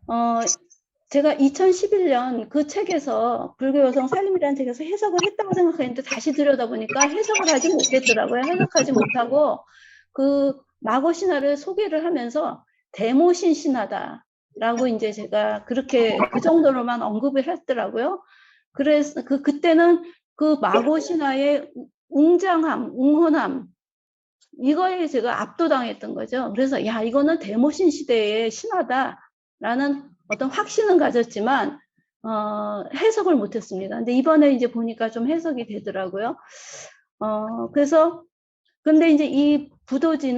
어, 제가 2011년 그 책에서 불교 여성 살림이라는 책에서 해석을 했다고 생각했는데 다시 들여다보니까 해석을 하지 못했더라고요. 해석하지 못하고 그 마고 신화를 소개를 하면서 데모신 신화다라고 이제 제가 그렇게 그 정도로만 언급을 했더라고요. 그래서 그때는 그 마고 신화의 웅장함, 웅헌함 이거에 제가 압도당했던 거죠. 그래서 야 이거는 데모신 시대의 신화다라는 어떤 확신은 가졌지만 해석을 못했습니다. 근데 이번에 이제 보니까 좀 해석이 되더라고요. 그래서 근데 이제 이 부도지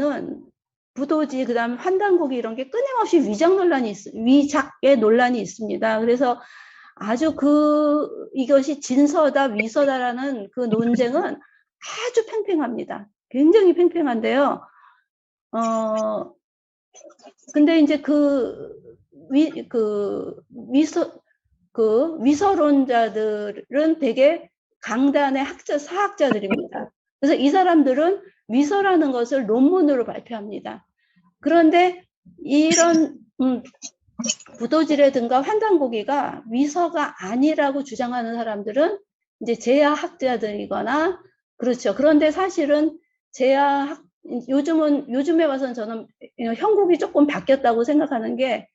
그다음에 환단고기 이런 게 끊임없이 위작의 논란이 있습니다. 그래서 아주 이것이 진서다 위서다라는 그 논쟁은 아주 팽팽합니다. 굉장히 팽팽한데요. 근데 이제 위서론자들은 되게 강단의 사학자들입니다. 그래서 이 사람들은 위서라는 것을 논문으로 발표합니다. 그런데 이런 부도지라든가 환단고기가 위서가 아니라고 주장하는 사람들은 이제 제야학자들이거나 그렇죠. 그런데 사실은 요즘에 와서는 저는 형국이 조금 바뀌었다고 생각하는 게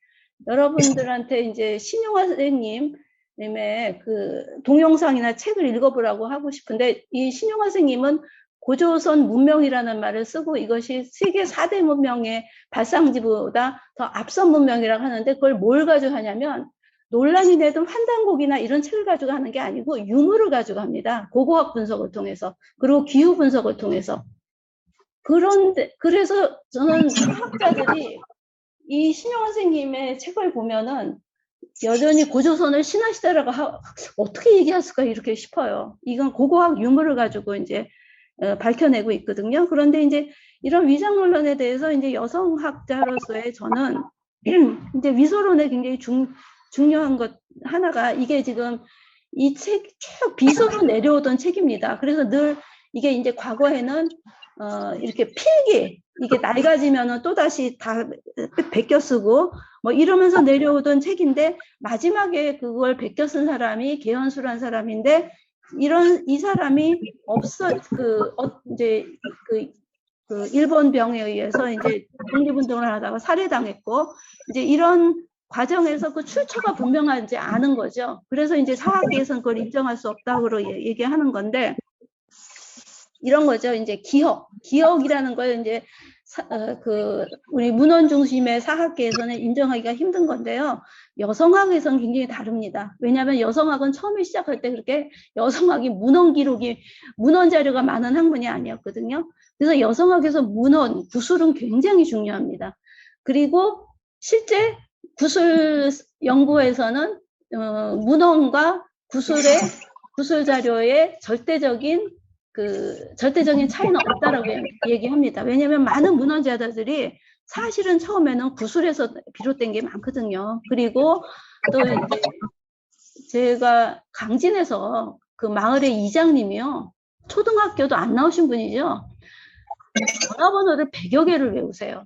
여러분들한테 이제 신용화 선생님의 그 동영상이나 책을 읽어보라고 하고 싶은데 이 신용화 선생님은 고조선 문명이라는 말을 쓰고 이것이 세계 4대 문명의 발상지보다 더 앞선 문명이라고 하는데 그걸 뭘 가지고 하냐면 논란이 되던 환단곡이나 이런 책을 가지고 하는 게 아니고 유물을 가지고 합니다. 고고학 분석을 통해서 그리고 기후 분석을 통해서 그런데 그래서 저는 사학자들이 이 신영원 선생님의 책을 보면은 여전히 고조선을 신화시대라고 어떻게 얘기할 수가 이렇게 싶어요. 이건 고고학 유물을 가지고 이제 밝혀내고 있거든요. 그런데 이제 이런 위장 논란에 대해서 이제 여성학자로서의 저는 이제 위서론에 굉장히 중요한 것 하나가 이게 지금 이 책 쭉 비서로 내려오던 책입니다. 그래서 늘 이게 이제 과거에는 이렇게 필기 이게 낡아지면은 또 다시 다 베껴 쓰고 뭐 이러면서 내려오던 책인데 마지막에 그걸 베껴 쓴 사람이 개연수란 사람인데 이 사람이 이제 그 일본 병에 의해서 이제 독립운동을 하다가 살해당했고 이제 이런 과정에서 그 출처가 분명하지 않은 거죠. 그래서 이제 사학계에서는 그걸 인정할 수 없다고 얘기하는 건데 이런 거죠. 이제 기억이라는 걸 이제 우리 문헌 중심의 사학계에서는 인정하기가 힘든 건데요. 여성학에서는 굉장히 다릅니다. 왜냐하면 여성학은 처음에 시작할 때 그렇게 여성학이 문헌 자료가 많은 학문이 아니었거든요. 그래서 여성학에서 구술은 굉장히 중요합니다. 그리고 실제 구술 연구에서는 문헌과 구술 자료의 절대적인 차이는 없다라고 얘기합니다. 왜냐하면 많은 문헌자들이 사실은 처음에는 구술에서 비롯된 게 많거든요. 그리고 또 이제 제가 강진에서 그 마을의 이장님이요. 초등학교도 안 나오신 분이죠. 전화번호를 100여 개를 외우세요.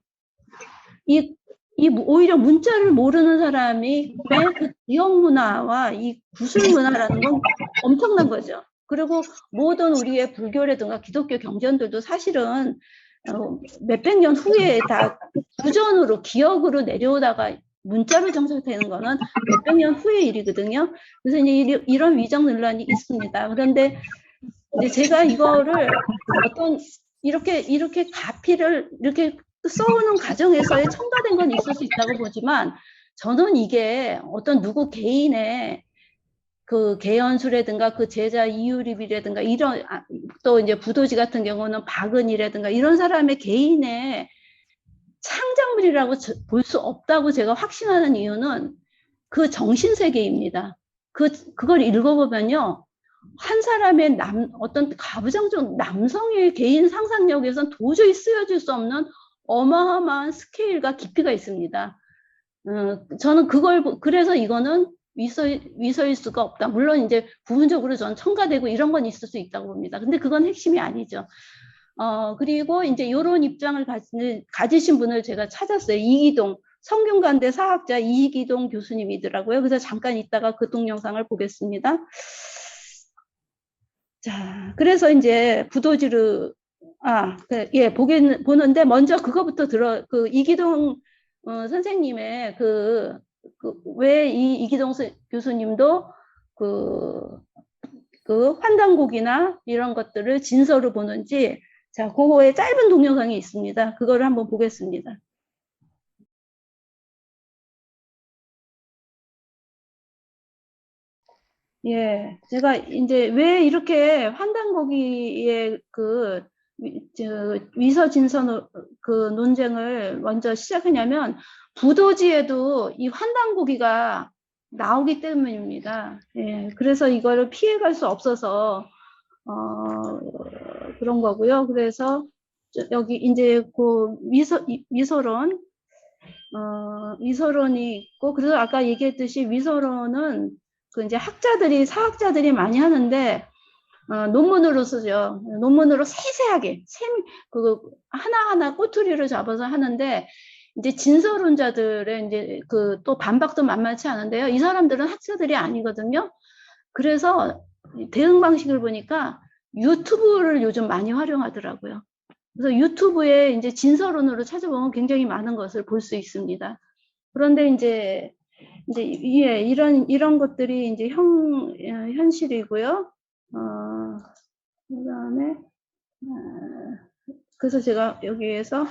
오히려 문자를 모르는 사람이 그 기억 문화와 이 구술 문화라는 건 엄청난 거죠. 그리고 모든 우리의 불교라든가 기독교 경전들도 사실은 몇백 년 후에 다 구전으로 기억으로 내려오다가 문자로 정착되는 거는 몇백 년 후의 일이거든요. 그래서 이제 이런 위정 논란이 있습니다. 그런데 이제 제가 이거를 이렇게 가피를 이렇게 써오는 과정에서의 첨가된 건 있을 수 있다고 보지만 저는 이게 어떤 누구 개인의 그 개연수라든가 그 제자 이유립이라든가 이런 또 이제 부도지 같은 경우는 박은이라든가 이런 사람의 개인의 창작물이라고 볼 수 없다고 제가 확신하는 이유는 그 정신세계입니다. 그걸 읽어보면요. 한 사람의 어떤 가부장적 남성의 개인 상상력에선 도저히 쓰여질 수 없는 어마어마한 스케일과 깊이가 있습니다. 저는 그래서 이거는 위서일 수가 없다. 물론 이제 부분적으로 전 첨가되고 이런 건 있을 수 있다고 봅니다. 근데 그건 핵심이 아니죠. 그리고 이제 이런 입장을 가지신 분을 제가 찾았어요. 이기동 성균관대 사학자 이기동 교수님이더라고요. 그래서 잠깐 있다가 그 동영상을 보겠습니다. 자, 그래서 이제 부도지르, 예, 보는데 먼저 그거부터 그 이기동 선생님의 왜 이기동 교수님도 그 환단곡이나 이런 것들을 진서로 보는지, 자, 그거에 짧은 동영상이 있습니다. 그거를 한번 보겠습니다. 예, 제가 이제 왜 이렇게 환단고기의 위서 진서 논쟁을 먼저 시작하냐면, 부도지에도 이 환단고기가 나오기 때문입니다. 예, 그래서 이거를 피해갈 수 없어서, 그런 거고요. 그래서 여기 이제 위서론이 있고, 그래서 아까 얘기했듯이 위서론은 이제 사학자들이 많이 하는데, 논문으로 쓰죠. 논문으로 세세하게, 하나하나 꼬투리를 잡아서 하는데, 이제 진서론자들의 이제 또 반박도 만만치 않은데요. 이 사람들은 학자들이 아니거든요. 그래서 대응 방식을 보니까 유튜브를 요즘 많이 활용하더라고요. 그래서 유튜브에 이제 진서론으로 찾아보면 굉장히 많은 것을 볼 수 있습니다. 그런데 이제 예, 이런 것들이 이제 현실이고요. 그다음에 그래서 제가 여기에서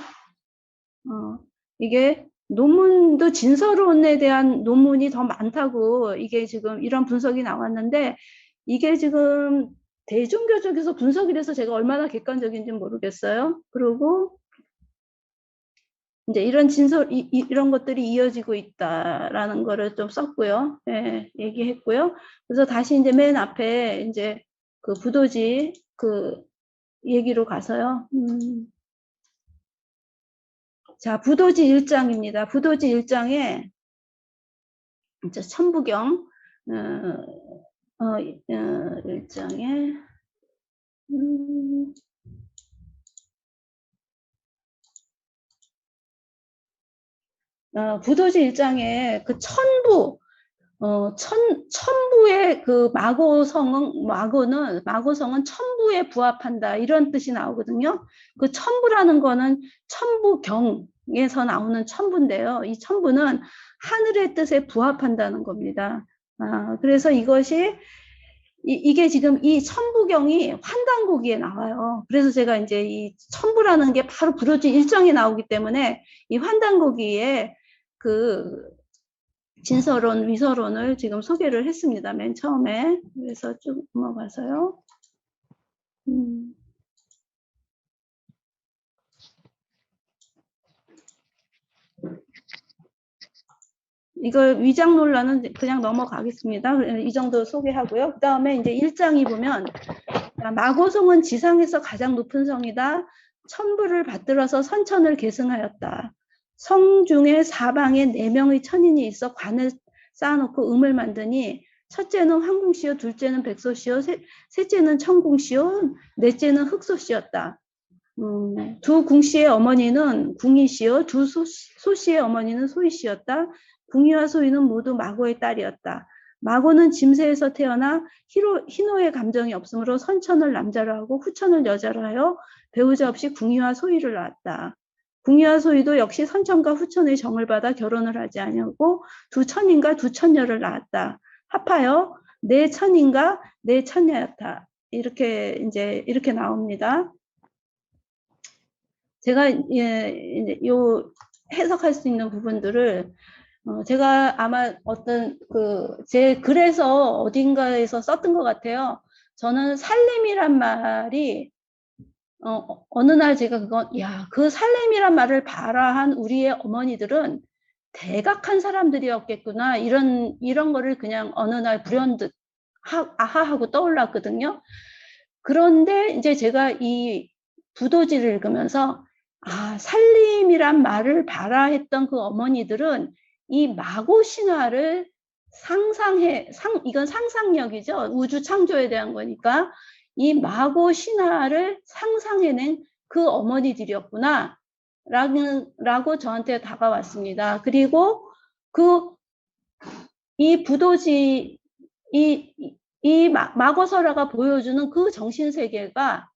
이게 논문도 진서론에 대한 논문이 더 많다고 이게 지금 이런 분석이 나왔는데, 이게 지금 대중교적에서 분석이 돼서 제가 얼마나 객관적인지 모르겠어요. 그리고 이제 이런 것들이 이어지고 있다라는 거를 좀 썼고요. 예, 얘기했고요. 그래서 다시 이제 맨 앞에 이제 그 부도지 얘기로 가서요. 자, 부도지 1장입니다. 부도지 1장에 이제 천부경 1장에 부도지 1장에 그 천부의 그 마고성은 천부에 부합한다, 이런 뜻이 나오거든요. 그 천부라는 거는 천부경에서 나오는 천부인데요. 이 천부는 하늘의 뜻에 부합한다는 겁니다. 그래서 이게 지금 이 천부경이 환단고기에 나와요. 그래서 제가 이제 이 천부라는 게 바로 부도지 1장에 나오기 때문에 이 환단고기에 진서론, 위서론을 지금 소개를 했습니다. 맨 처음에. 그래서 쭉 넘어가서요. 이걸 위장 논란은 그냥 넘어가겠습니다. 이 정도 소개하고요. 그 다음에 이제 1장이 보면, 마고성은 지상에서 가장 높은 성이다. 천부를 받들어서 선천을 계승하였다. 성 중에 사방에 4명의 천인이 있어 관을 쌓아놓고 음을 만드니, 첫째는 황궁시요, 둘째는 백소시요, 셋째는 천궁시요, 넷째는 흑소시였다. 두 궁시의 어머니는 궁이시요, 두 소시의 어머니는 소이시였다. 궁이와 소이는 모두 마고의 딸이었다. 마고는 짐새에서 태어나 희노의 감정이 없으므로 선천을 남자로 하고 후천을 여자로 하여 배우자 없이 궁이와 소이를 낳았다. 궁이와 소이도 역시 선천과 후천의 정을 받아 결혼을 하지 아니하고 두 천인과 두 천녀를 낳았다. 합하여 네 천인과 네 천녀였다. 이렇게 나옵니다. 제가 해석할 수 있는 부분들을 제가 아마 제 글에서 어딘가에서 썼던 것 같아요. 저는 살림이란 말이 어느 날 제가 그 살림이란 말을 발화한 우리의 어머니들은 대각한 사람들이었겠구나, 이런 거를 그냥 어느 날 불현듯 아하하고 떠올랐거든요. 그런데 이제 제가 이 부도지를 읽으면서 살림이란 말을 발화했던 그 어머니들은 이 마고 신화를 이건 상상력이죠. 우주 창조에 대한 거니까 이 마고 신화를 상상해낸 그 어머니들이었구나, 라고 저한테 다가왔습니다. 그리고 이 부도지, 이 마거서라가 보여주는 그 정신세계가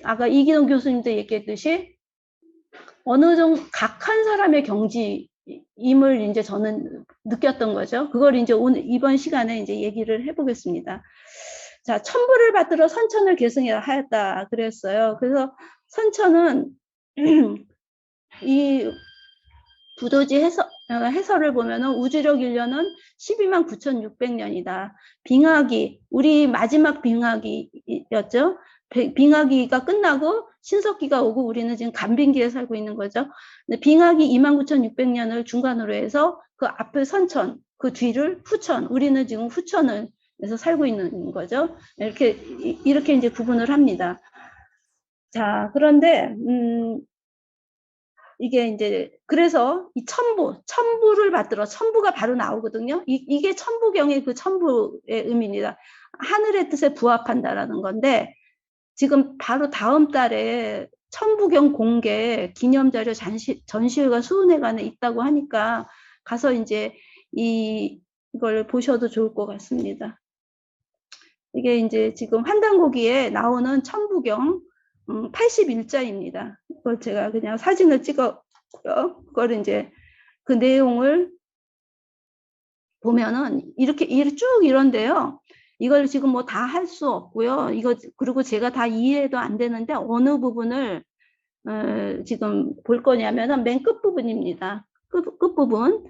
아까 이기동 교수님도 얘기했듯이 어느 정도 각한 사람의 경지임을 이제 저는 느꼈던 거죠. 그걸 이제 이번 시간에 이제 얘기를 해보겠습니다. 자, 천부를 받들어 선천을 계승하였다 그랬어요. 그래서 선천은 이 부도지 해설을 보면은 우주력 인류는 12만 9,600년이다. 빙하기, 우리 마지막 빙하기였죠. 빙하기가 끝나고 신석기가 오고 우리는 지금 간빙기에 살고 있는 거죠. 빙하기 29,600년을 중간으로 해서 그 앞에 선천, 그 뒤를 후천, 우리는 지금 후천을 해서 살고 있는 거죠. 이렇게 이제 구분을 합니다. 자, 그런데 이게 이제 그래서 이 천부를 받들어 천부가 바로 나오거든요. 이게 천부경의 그 천부의 의미입니다. 하늘의 뜻에 부합한다라는 건데 지금 바로 다음 달에 천부경 공개 기념자료 전시회가 수은회관에 있다고 하니까 가서 이제 이걸 보셔도 좋을 것 같습니다. 이게 이제 지금 환단고기에 나오는 천부경 81자입니다. 그걸 제가 그냥 사진을 찍었고요. 그걸 이제 그 내용을 보면은 이렇게 쭉 이런데요. 이걸 지금 뭐 다 할 수 없고요. 그리고 제가 다 이해도 안 되는데 어느 부분을 지금 볼 거냐면은 맨 끝부분입니다. 끝부분.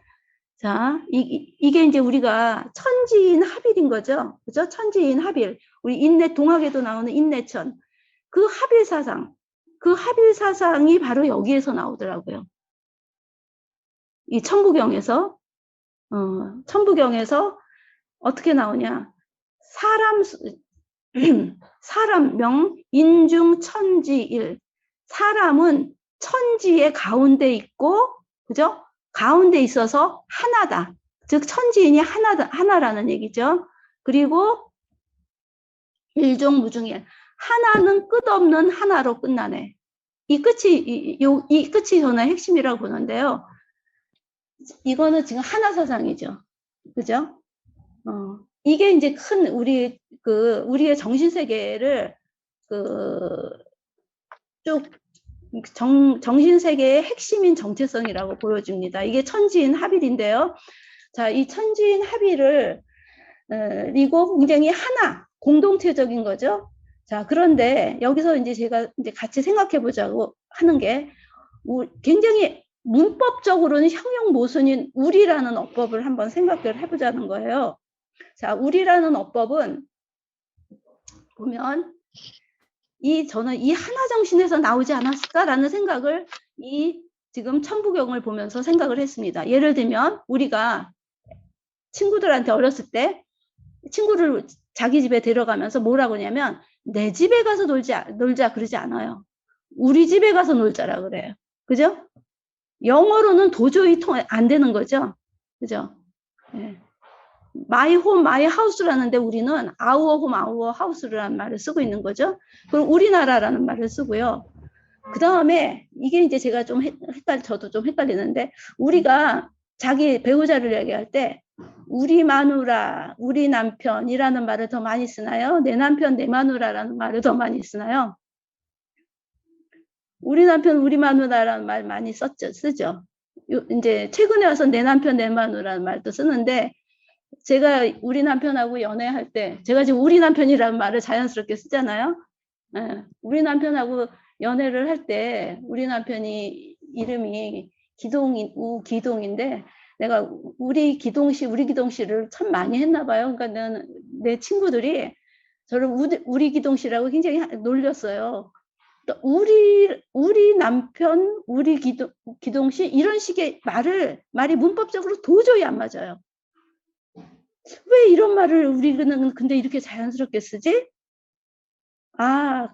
자, 이게 이제 우리가 천지인 합일인 거죠. 그죠? 천지인 합일. 우리 동학에도 나오는 인내천. 그 합일 사상이 바로 여기에서 나오더라고요. 이 천부경에서 어떻게 나오냐? 사람 명 인중 천지일. 사람은 천지의 가운데 있고, 그죠? 가운데 있어서 하나다. 즉 천지인이 하나라는 얘기죠. 그리고 일종무중일. 하나는 끝없는 하나로 끝나네. 이 끝이 저는 핵심이라고 보는데요. 이거는 지금 하나 사상이죠. 그죠? 이게 이제 큰 우리의 정신세계를 쭉 정신세계의 핵심인 정체성이라고 보여줍니다. 이게 천지인 합일인데요. 자, 이 천지인 합일을 그리고 굉장히 하나 공동체적인 거죠. 자, 그런데 여기서 이제 제가 이제 같이 생각해 보자고 하는 게 굉장히 문법적으로는 형용 모순인 우리라는 어법을 한번 생각을 해보자는 거예요. 자, 우리라는 어법은 보면 저는 이 하나 정신에서 나오지 않았을까라는 생각을 지금 천부경을 보면서 생각을 했습니다. 예를 들면 우리가 친구들한테 어렸을 때 친구를 자기 집에 데려가면서 뭐라고 하냐면 내 집에 가서 놀자 그러지 않아요. 우리 집에 가서 놀자라 그래요. 그죠? 영어로는 도저히 안 되는 거죠. 그죠? 네. My home, my house라는데 우리는 our home, our house라는 말을 쓰고 있는 거죠. 그리고 우리나라라는 말을 쓰고요. 그 다음에 이게 이제 제가 좀 저도 좀 헷갈리는데 우리가 자기 배우자를 얘기할 때 우리 마누라, 우리 남편이라는 말을 더 많이 쓰나요? 내 남편, 내 마누라라는 말을 더 많이 쓰나요? 우리 남편, 우리 마누라라는 말 많이 쓰죠. 이제 최근에 와서 내 남편, 내 마누라는 말도 쓰는데 제가 우리 남편하고 연애할 때 제가 지금 우리 남편이라는 말을 자연스럽게 쓰잖아요. 우리 남편하고 연애를 할 때 우리 남편이 이름이 우기동인데 내가 우리 기동 씨를 참 많이 했나 봐요. 그러니까 내 친구들이 저를 우리 기동 씨라고 굉장히 놀렸어요. 우리 남편, 우리 기동 씨 이런 식의 말이 문법적으로 도저히 안 맞아요. 왜 이런 말을 우리는 근데 이렇게 자연스럽게 쓰지?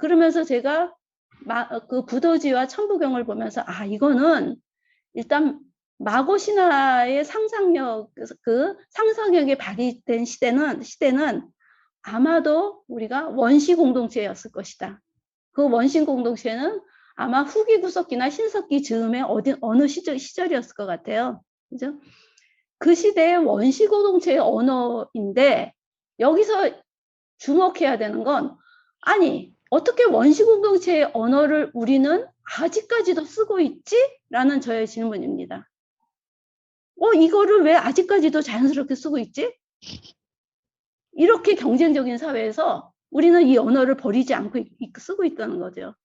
그러면서 제가 그 부도지와 천부경을 보면서 이거는 일단 마고신화의 상상력이 발휘된 시대는 아마도 우리가 원시 공동체였을 것이다. 그 원신 공동체는 아마 후기 구석기나 신석기 즈음에 어느 시절이었을 것 같아요. 그죠? 그 시대의 원시 공동체의 언어인데 여기서 주목해야 되는 건 아니 어떻게 원시 공동체의 언어를 우리는 아직까지도 쓰고 있지? 라는 저의 질문입니다. 이거를 왜 아직까지도 자연스럽게 쓰고 있지? 이렇게 경쟁적인 사회에서 우리는 이 언어를 버리지 않고 쓰고 있다는 거죠.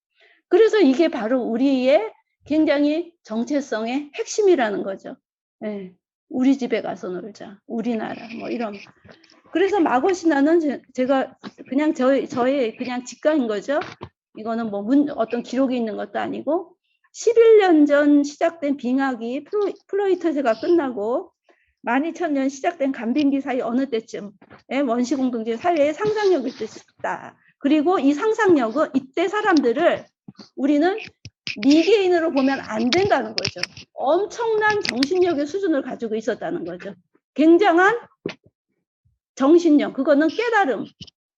그래서 이게 바로 우리의 굉장히 정체성의 핵심이라는 거죠. 네. 우리 집에 가서 놀자. 우리나라 뭐 이런. 그래서 마고신화는 제가 그냥 저의 그냥 직감인 거죠. 이거는 뭐 어떤 기록이 있는 것도 아니고 11년 전 시작된 빙하기 플로이트세가 끝나고 12,000년 시작된 간빙기 사이 어느 때쯤의 원시 공동체 사회의 상상력일 뜻이다. 그리고 이 상상력은 이때 사람들을 우리는 미개인으로 보면 안 된다는 거죠. 엄청난 정신력의 수준을 가지고 있었다는 거죠. 굉장한 정신력, 그거는 깨달음.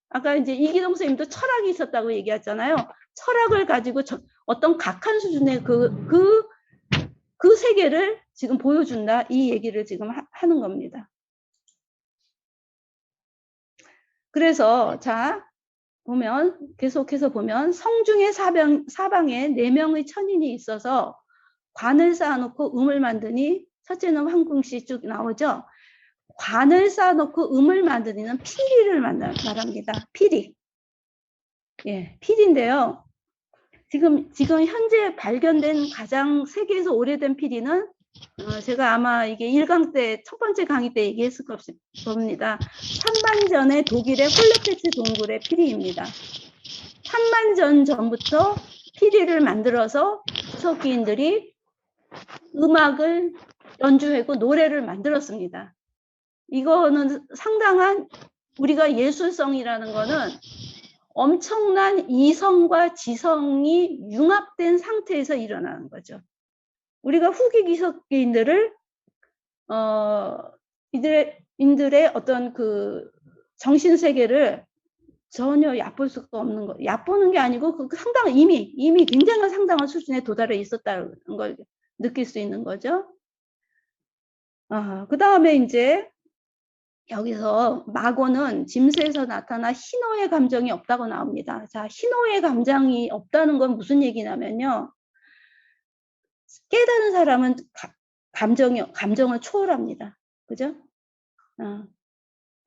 아까 이제 이기동 선생님도 철학이 있었다고 얘기했잖아요. 철학을 가지고 어떤 각한 수준의 그 세계를 지금 보여준다. 이 얘기를 지금 하는 겁니다. 그래서 자 보면 계속해서 보면 성중의 사방에 4명의 천인이 있어서 관을 쌓아놓고 음을 만드니 첫째는 황궁시 쭉 나오죠. 관을 쌓아놓고 음을 만드니는 피리를 말합니다. 피리. 예, 피리인데요. 지금 현재 발견된 가장 세계에서 오래된 피리는 제가 아마 이게 1강 때 첫 번째 강의 때 얘기했을 겁니다. 3만 전의 독일의 홀레페츠 동굴의 피리입니다. 3만 전 전부터 피리를 만들어서 주석기인들이 음악을 연주하고 노래를 만들었습니다. 이거는 상당한 우리가 예술성이라는 거는 엄청난 이성과 지성이 융합된 상태에서 일어나는 거죠. 우리가 후기 기석기인들을 이들의 어떤 그 정신 세계를 전혀 얕볼 수가 없는 거. 얕보는 게 아니고 상당한 이미 굉장한 상당한 수준에 도달해 있었다는 걸 느낄 수 있는 거죠. 그 다음에 이제 여기서 마고는 짐스에서 나타나 희노의 감정이 없다고 나옵니다. 자, 희노의 감정이 없다는 건 무슨 얘기냐면요. 깨달은 사람은 감정을 초월합니다. 그죠?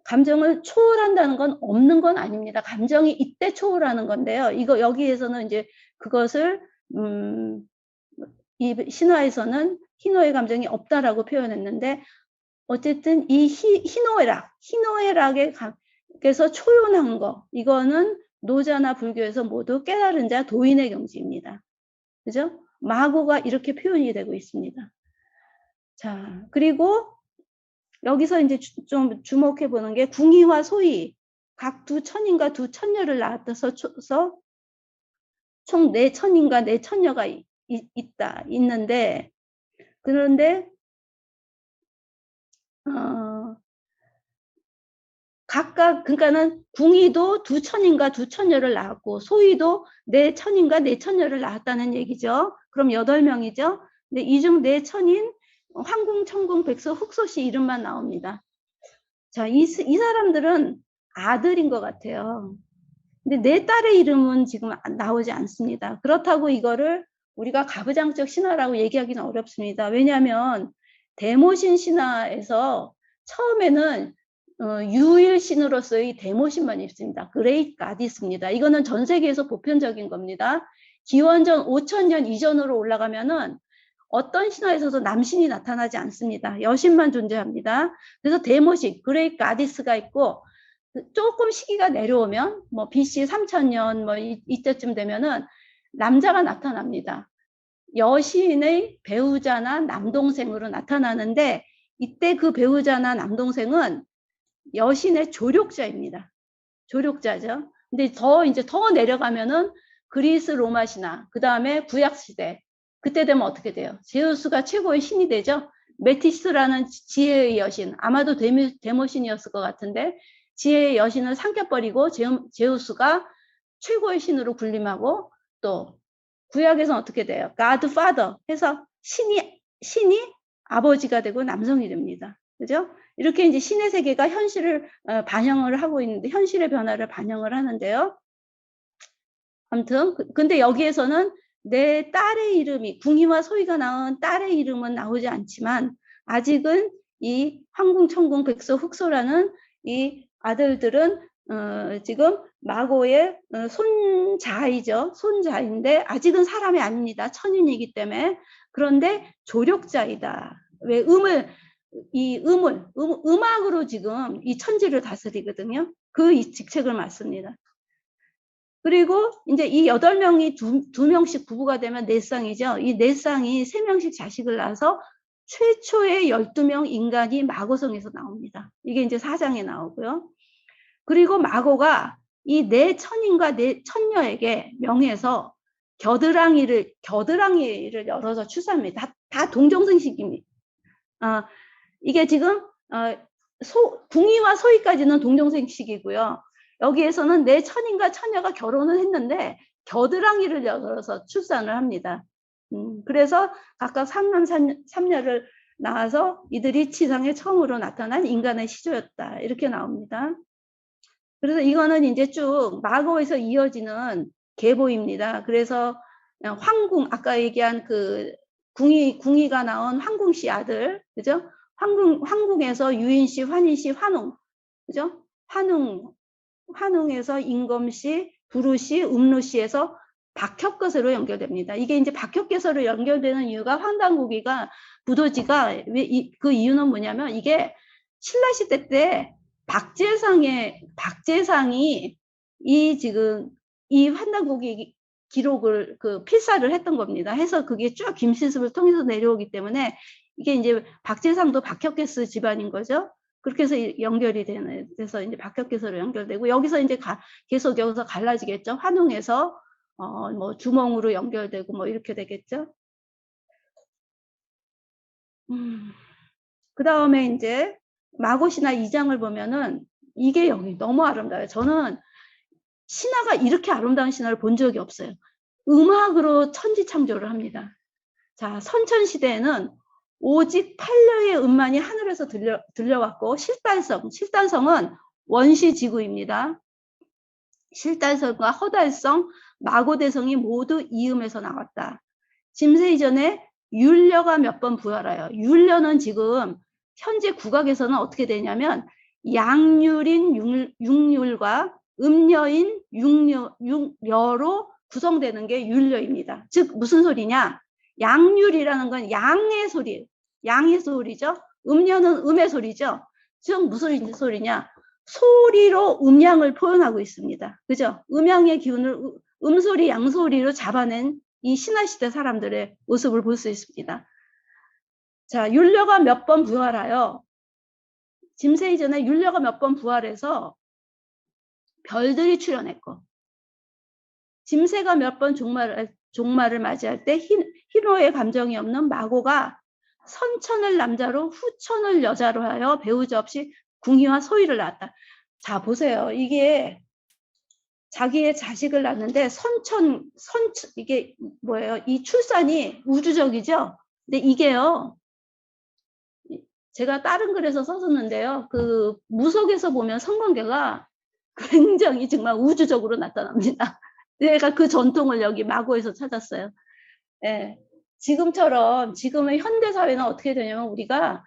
감정을 초월한다는 건 없는 건 아닙니다. 감정이 이때 초월하는 건데요. 이거 여기에서는 이제 그것을 이 신화에서는 희노의 감정이 없다라고 표현했는데 어쨌든 이 희노애락에서 초연한 거 이거는 노자나 불교에서 모두 깨달은 자 도인의 경지입니다. 그죠? 마고가 이렇게 표현이 되고 있습니다. 자, 그리고 여기서 이제 좀 주목해 보는 게 궁이와 소이 각 두 천인과 두 천녀를 낳아서 총 4천인과 4천녀가 있는데 그런데 각각 그러니까는 궁이도 2천인가 2천녀를 낳았고 소이도 4천인가 4천녀를 낳았다는 얘기죠. 그럼 8명이죠. 근데 이 중 4천인 황궁, 청궁, 백서, 흑소씨 이름만 나옵니다. 자, 이 사람들은 아들인 것 같아요. 근데 내 딸의 이름은 지금 나오지 않습니다. 그렇다고 이거를 우리가 가부장적 신화라고 얘기하기는 어렵습니다. 왜냐하면 대모신 신화에서 처음에는 유일신으로서의 대모신만 있습니다. 그레이트 가디스입니다. 이거는 전 세계에서 보편적인 겁니다. 기원전 5,000년 이전으로 올라가면은 어떤 신화에서도 남신이 나타나지 않습니다. 여신만 존재합니다. 그래서 대모신, 그레이트 가디스가 있고 조금 시기가 내려오면 뭐 BC 3000년 뭐 이때쯤 되면은 남자가 나타납니다. 여신의 배우자나 남동생으로 나타나는데 이때 그 배우자나 남동생은 여신의 조력자입니다. 조력자죠. 근데 이제 더 내려가면은 그리스 로마 신화, 그 다음에 구약 시대. 그때 되면 어떻게 돼요? 제우스가 최고의 신이 되죠. 메티스라는 지혜의 여신, 아마도 데모신이었을 것 같은데 지혜의 여신을 삼켜버리고 제우스가 최고의 신으로 군림하고 또 구약에서는 어떻게 돼요? God Father 해서 신이 아버지가 되고 남성이 됩니다. 그죠? 이렇게 이제 신의 세계가 현실을 반영을 하고 있는데, 현실의 변화를 반영을 하는데요. 아무튼 근데 여기에서는 내 딸의 이름이, 궁이와 소이가 낳은 딸의 이름은 나오지 않지만 아직은 이 황궁, 천궁, 백서, 흑소라는 이 아들들은 지금 마고의 손자이죠. 손자인데 아직은 사람이 아닙니다. 천인이기 때문에. 그런데 조력자이다. 왜 음악으로 지금 이 천지를 다스리거든요. 그 직책을 맡습니다. 그리고 이제 이 8명이 두 명씩 부부가 되면 4쌍이죠. 이 4쌍이 3명씩 자식을 낳아서 최초의 12명 인간이 마고성에서 나옵니다. 이게 이제 4장에 나오고요. 그리고 마고가 이 4천인과 4천녀에게 명해서 겨드랑이를 열어서 출산합니다. 다 동정생식입니다. 이게 지금 궁이와 소이까지는 동정생식이고요. 여기에서는 4천인과 처녀가 결혼을 했는데 겨드랑이를 열어서 출산을 합니다. 그래서 각각 3남3녀를 낳아서 이들이 지상에 처음으로 나타난 인간의 시조였다. 이렇게 나옵니다. 그래서 이거는 이제 쭉 마고에서 이어지는 계보입니다. 그래서 황궁, 아까 얘기한 그 궁이가 나온 황궁씨 아들, 그죠? 황궁에서 유인씨, 환인씨, 환웅, 그죠? 환웅에서 인검씨, 부루씨, 음루씨에서 박혁거세로 연결됩니다. 이게 이제 박혁거세로 연결되는 이유가 황당고기가 부도지가 그 이유는 뭐냐면 이게 신라 시대 때 박재상이 지금 이 환당고기 기록을 필사를 했던 겁니다. 해서 그게 쭉 김신습을 통해서 내려오기 때문에 이게 이제 박재상도 박혁거세 집안인 거죠. 그렇게 해서 연결이 돼서 이제 박혁거세로 연결되고 여기서 이제 계속 여기서 갈라지겠죠. 환웅에서 뭐 주몽으로 연결되고 뭐 이렇게 되겠죠. 그 다음에 이제 마고신화 2장을 보면은 이게 여기 너무 아름다워요. 저는 신화가 이렇게 아름다운 신화를 본 적이 없어요. 음악으로 천지창조를 합니다. 자, 선천시대에는 오직 판려의 음만이 하늘에서 들려왔고 실달성은 원시지구입니다. 실달성과 허달성, 마고대성이 모두 이음에서 나왔다. 짐세 이전에 율려가 몇 번 부활해요. 율려는 지금 현재 국악에서는 어떻게 되냐면 양률인 육률과 음려인 육려로 구성되는 게 율려입니다. 즉 무슨 소리냐? 양률이라는 건 양의 소리죠. 음려는 음의 소리죠. 즉 무슨 소리냐? 소리로 음양을 표현하고 있습니다. 그죠? 음양의 기운을 음소리, 양소리로 잡아낸 이 신화시대 사람들의 모습을 볼 수 있습니다. 자, 율려가 몇 번 부활하여 짐세 이전에 율려가 몇 번 부활해서 별들이 출현했고 짐세가 몇 번 종말을 맞이할 때 희노의 감정이 없는 마고가 선천을 남자로 후천을 여자로 하여 배우자 없이 궁이와 소이를 낳았다. 자, 보세요. 이게 자기의 자식을 낳는데 이게 뭐예요? 이 출산이 우주적이죠? 근데 이게요. 제가 다른 글에서 썼었는데요. 그 무속에서 보면 성관계가 굉장히 정말 우주적으로 나타납니다. 제가 그 전통을 여기 마고에서 찾았어요. 예. 지금의 현대사회는 어떻게 되냐면 우리가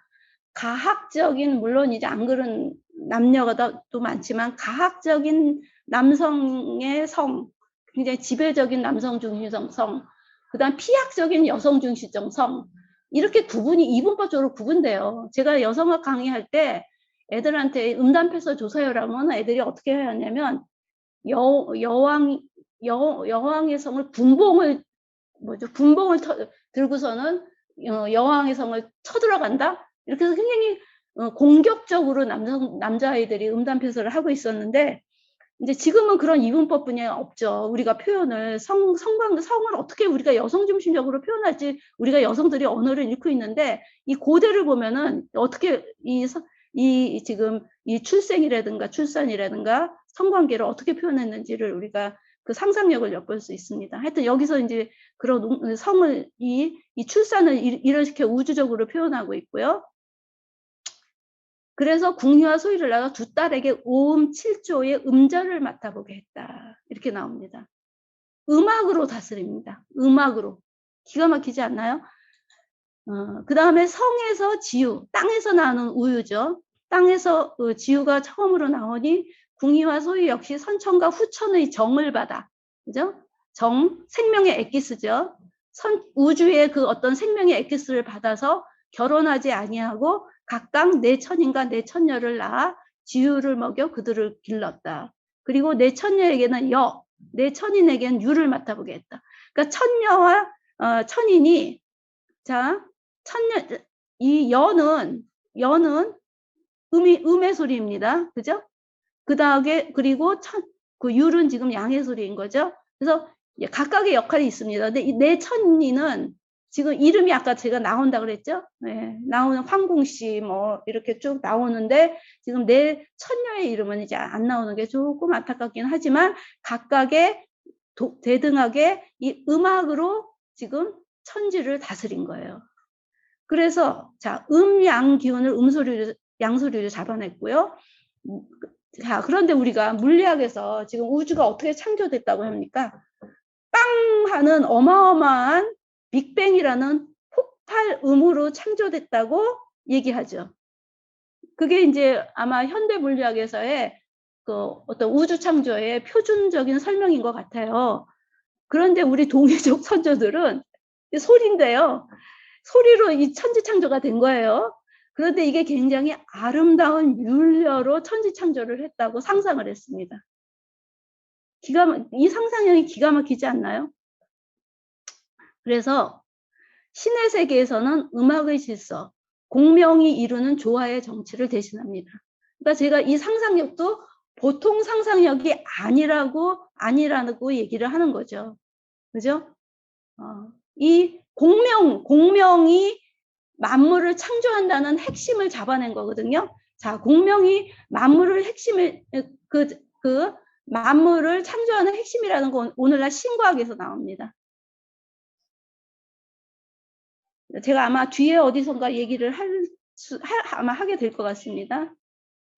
가학적인, 물론 이제 안 그런 남녀가 또 많지만 가학적인 남성의 성, 굉장히 지배적인 남성 중심성 성, 그 다음 피학적인 여성 중심성 성, 이렇게 이분법적으로 구분돼요. 제가 여성학 강의할 때 애들한테 음담패서 조사해라면 애들이 어떻게 해야 하냐면 여왕의 성을 분봉을 들고서는 여왕의 성을 쳐들어간다. 이렇게 해서 굉장히 공격적으로 남자아이들이 음담패서를 하고 있었는데 이제 지금은 그런 이분법뿐이 없죠. 우리가 표현을 성을 어떻게 우리가 여성 중심적으로 표현할지 우리가 여성들이 언어를 잃고 있는데 이 고대를 보면은 어떻게 지금 이 출생이라든가 출산이라든가 성관계를 어떻게 표현했는지를 우리가 그 상상력을 엿볼 수 있습니다. 하여튼 여기서 이제 그런 성을 이 출산을 일어시켜 우주적으로 표현하고 있고요. 그래서 궁유와 소유를 낳아 두 딸에게 오음 7조의 음절을 맡아보게 했다. 이렇게 나옵니다. 음악으로 다스립니다. 음악으로. 기가 막히지 않나요? 그 다음에 성에서 지유, 땅에서 나오는 우유죠. 땅에서 지유가 처음으로 나오니 궁이와 소유 역시 선천과 후천의 정을 받아, 그죠? 정, 생명의 엑기스죠. 우주의 그 어떤 생명의 엑기스를 받아서 결혼하지 아니하고 각각 내 천인과 내 천녀를 낳아 지유를 먹여 그들을 길렀다. 그리고 내 천녀에게는 내 천인에게는 유를 맡아보게 했다. 그러니까 천녀와 천인이 자, 천년, 이 여는 음의 소리입니다. 그죠? 그 다음에, 그리고 그 율은 지금 양의 소리인 거죠. 그래서 각각의 역할이 있습니다. 근데 내 천리는 지금 이름이 아까 제가 나온다 그랬죠? 네, 나오는 황궁씨 뭐 이렇게 쭉 나오는데 지금 내 천녀의 이름은 이제 안 나오는 게 조금 안타깝긴 하지만 각각의 대등하게 이 음악으로 지금 천지를 다스린 거예요. 그래서 자, 양 기운을 음소리로 양소리로 잡아냈고요. 자, 그런데 우리가 물리학에서 지금 우주가 어떻게 창조됐다고 합니까? 빵 하는 어마어마한 빅뱅이라는 폭발음으로 창조됐다고 얘기하죠. 그게 이제 아마 현대 물리학에서의 그 어떤 우주 창조의 표준적인 설명인 것 같아요. 그런데 우리 동이족 선조들은 소리인데요. 소리로 이 천지창조가 된 거예요. 그런데 이게 굉장히 아름다운 율려로 천지창조를 했다고 상상을 했습니다. 이 상상력이 기가 막히지 않나요? 그래서 신의 세계에서는 음악의 질서, 공명이 이루는 조화의 정치를 대신합니다. 그러니까 제가 이 상상력도 보통 상상력이 아니라고 얘기를 하는 거죠. 그죠? 이 공명이 만물을 창조한다는 핵심을 잡아낸 거거든요. 자, 공명이 만물을 만물을 창조하는 핵심이라는 건 오늘날 신과학에서 나옵니다. 제가 아마 뒤에 어디선가 얘기를 아마 하게 될 것 같습니다.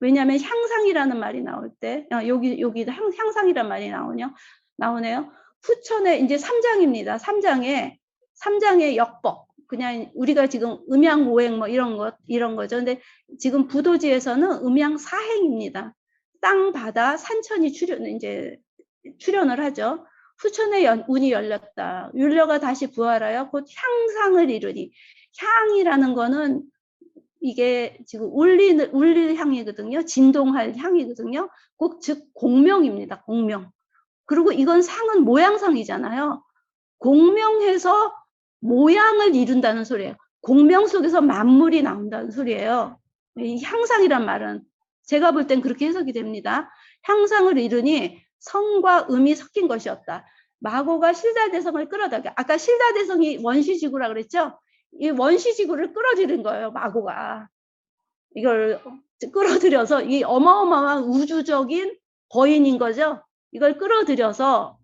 왜냐하면 향상이라는 말이 나올 때, 여기도 향상이라는 말이 나오네요. 후천에 이제 3장입니다. 3장의 역법. 그냥 우리가 지금 음양오행 뭐 이런 거죠. 근데 지금 부도지에서는 음양사행입니다. 땅, 바다, 산천이 출현을 하죠. 후천의 운이 열렸다. 율려가 다시 부활하여 곧 향상을 이루니. 향이라는 거는 이게 지금 울릴 향이거든요. 진동할 향이거든요. 즉 공명입니다. 공명. 그리고 이건 상은 모양상이잖아요. 공명해서 모양을 이룬다는 소리예요. 공명 속에서 만물이 나온다는 소리예요. 이 향상이란 말은 제가 볼 땐 그렇게 해석이 됩니다. 향상을 이루니 성과 음이 섞인 것이었다. 마고가 실다대성을 끌어다가 아까 실다대성이 원시지구라 그랬죠? 이 원시지구를 끌어들인 거예요. 마고가. 이걸 끌어들여서 이 어마어마한 우주적인 거인인 거죠. 이걸 끌어들여서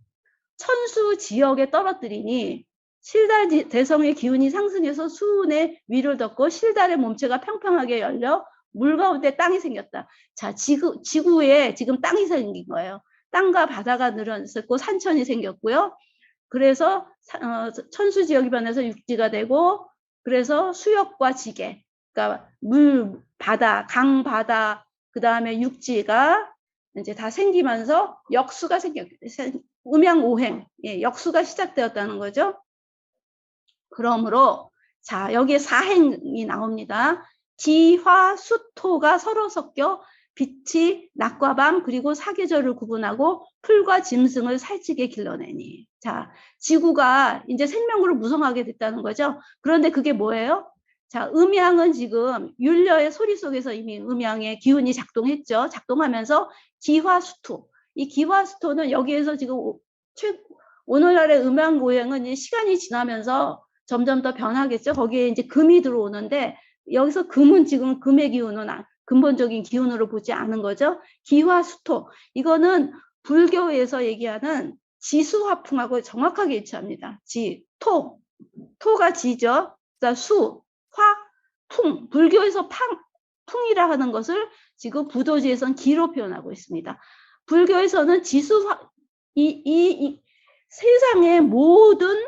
천수 지역에 떨어뜨리니 실달 대성의 기운이 상승해서 수운의 위를 덮고 실달의 몸체가 평평하게 열려 물 가운데 땅이 생겼다. 자, 지구에 지금 땅이 생긴 거예요. 땅과 바다가 늘어났고 산천이 생겼고요. 그래서 천수 지역이 변해서 육지가 되고 그래서 수역과 지계, 그러니까 물, 바다, 강, 바다, 그 다음에 육지가 이제 다 생기면서 역수가 음양오행, 역수가 시작되었다는 거죠. 그러므로 자, 여기에 사행이 나옵니다. 기화, 수토가 서로 섞여 빛이 낮과 밤 그리고 사계절을 구분하고 풀과 짐승을 살찌게 길러내니. 자, 지구가 이제 생명으로 무성하게 됐다는 거죠. 그런데 그게 뭐예요? 자, 음양은 지금 율려의 소리 속에서 이미 음양의 기운이 작동했죠. 작동하면서 기화수토. 이 기화수토는 여기에서 지금 오늘날의 음양오행은 시간이 지나면서 점점 더 변하겠죠. 거기에 이제 금이 들어오는데 여기서 금은 지금 금의 기운은 근본적인 기운으로 보지 않은 거죠. 기화수토. 이거는 불교에서 얘기하는 지수화풍하고 정확하게 일치합니다. 토가 지죠. 수, 화, 풍. 불교에서 풍이라 하는 것을 지금 부도지에서는 기로 표현하고 있습니다. 불교에서는 지수화, 이 세상의 모든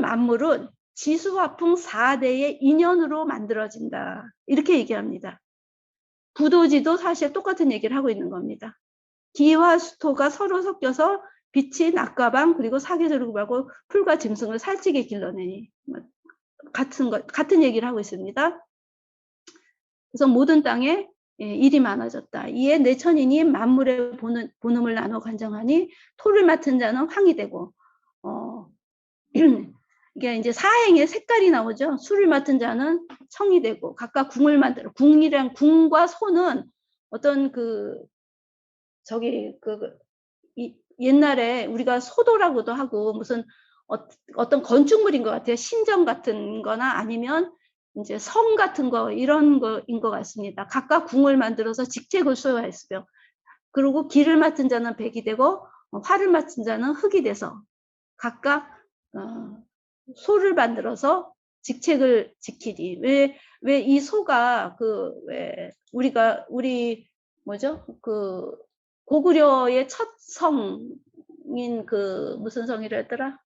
만물은 지수화풍 4대의 인연으로 만들어진다. 이렇게 얘기합니다. 부도지도 사실 똑같은 얘기를 하고 있는 겁니다. 기와 수토가 서로 섞여서 빛이 낮과방 그리고 사계절을 구하고 풀과 짐승을 살찌게 길러내니 같은 얘기를 하고 있습니다. 그래서 모든 땅에 일이 많아졌다. 이에 내천인이 만물의 본음을 나눠 관정하니 토를 맡은 자는 황이 되고 이게 이제 사행의 색깔이 나오죠. 수를 맡은 자는 성이 되고 각각 궁을 만들어. 궁과 소는 어떤 옛날에 우리가 소도라고도 하고 무슨 어떤 건축물인 것 같아요. 신전 같은 거나 아니면 이제 성 같은 거 이런 거인 것 같습니다. 각각 궁을 만들어서 직책을 수여했어요. 그리고 기를 맡은 자는 백이 되고 활을 맡은 자는 흑이 돼서 각각 소를 만들어서 직책을 지키니 왜 이 소가 우리 고구려의 첫 성인 무슨 성이라 했더라?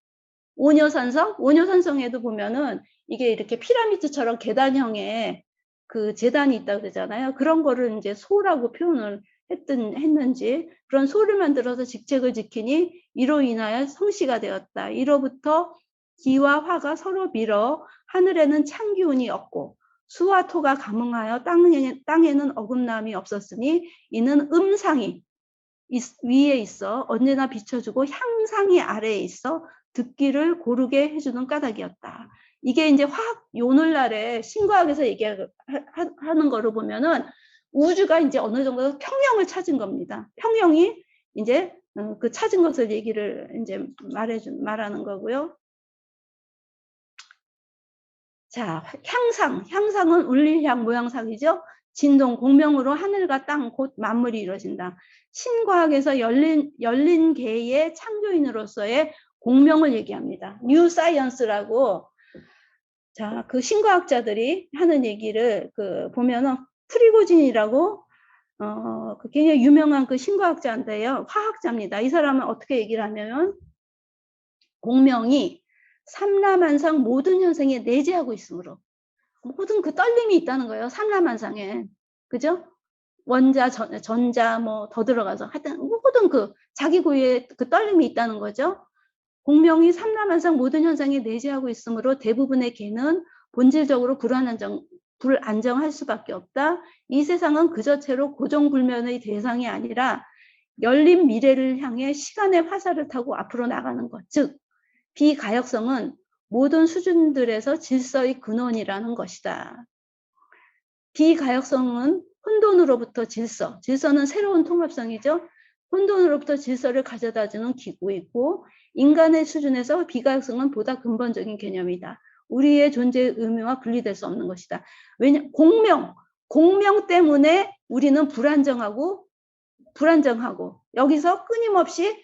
오녀산성에도 보면은 이게 이렇게 피라미드처럼 계단형의 그 제단이 있다고 그러잖아요. 그런 거를 이제 소라고 표현을 했는지 그런 소를 만들어서 직책을 지키니 이로 인하여 성씨가 되었다. 이로부터 기와 화가 서로 밀어 하늘에는 찬기운이 없고 수와 토가 감응하여 땅에는 어긋남이 없었으니 이는 음상이 위에 있어 언제나 비춰주고 향상이 아래에 있어 듣기를 고르게 해주는 까닭이었다. 이게 이제 화학 오늘날에 신과학에서 얘기하는 거로 보면은 우주가 이제 어느 정도 평형을 찾은 겁니다. 평형이 이제 그 찾은 것을 얘기를 이제 말하는 거고요. 자, 향상은 울릴향 모양상이죠. 진동, 공명으로 하늘과 땅, 곧 만물이 이루어진다. 신과학에서 열린 계의 창조인으로서의 공명을 얘기합니다. 뉴 사이언스라고 자, 그 신과학자들이 하는 얘기를 보면은 프리고진이라고 굉장히 유명한 그 신과학자인데요. 화학자입니다. 이 사람은 어떻게 얘기를 하냐면 공명이 삼라만상 모든 현상에 내재하고 있으므로 모든 그 떨림이 있다는 거예요. 삼라만상에. 그죠? 원자, 전자 뭐 더 들어가서 하여튼 모든 자기 고유의 그 떨림이 있다는 거죠. 공명이 삼라만상 모든 현상에 내재하고 있으므로 대부분의 개는 본질적으로 불안정할 수밖에 없다. 이 세상은 그 자체로 고정불면의 대상이 아니라 열린 미래를 향해 시간의 화살을 타고 앞으로 나가는 것. 즉 비가역성은 모든 수준들에서 질서의 근원이라는 것이다. 비가역성은 혼돈으로부터 질서는 새로운 통합성이죠. 혼돈으로부터 질서를 가져다주는 기구이고 인간의 수준에서 비가역성은 보다 근본적인 개념이다. 우리의 존재의 의미와 분리될 수 없는 것이다. 왜냐 공명 때문에 우리는 불안정하고 여기서 끊임없이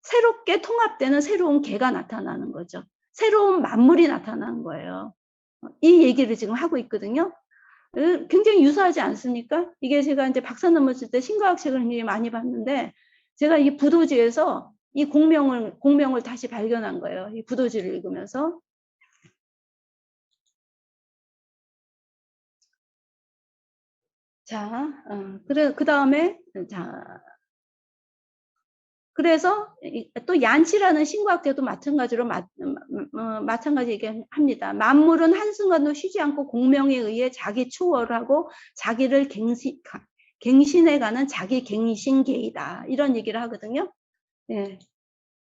새롭게 통합되는 새로운 개가 나타나는 거죠. 새로운 만물이 나타나는 거예요. 이 얘기를 지금 하고 있거든요. 굉장히 유사하지 않습니까? 이게 제가 이제 박사 넘었을 때 신과학 책을 굉장히 많이 봤는데 제가 이 부도지에서 이 공명을 다시 발견한 거예요. 이 부도지를 읽으면서. 자, 그 다음에 그래서 또 얀치라는 신과학자도 마찬가지로 마찬가지 얘기합니다. 만물은 한순간도 쉬지 않고 공명에 의해 자기 초월하고 자기를 갱신해가는 자기 갱신계이다. 이런 얘기를 하거든요. 네.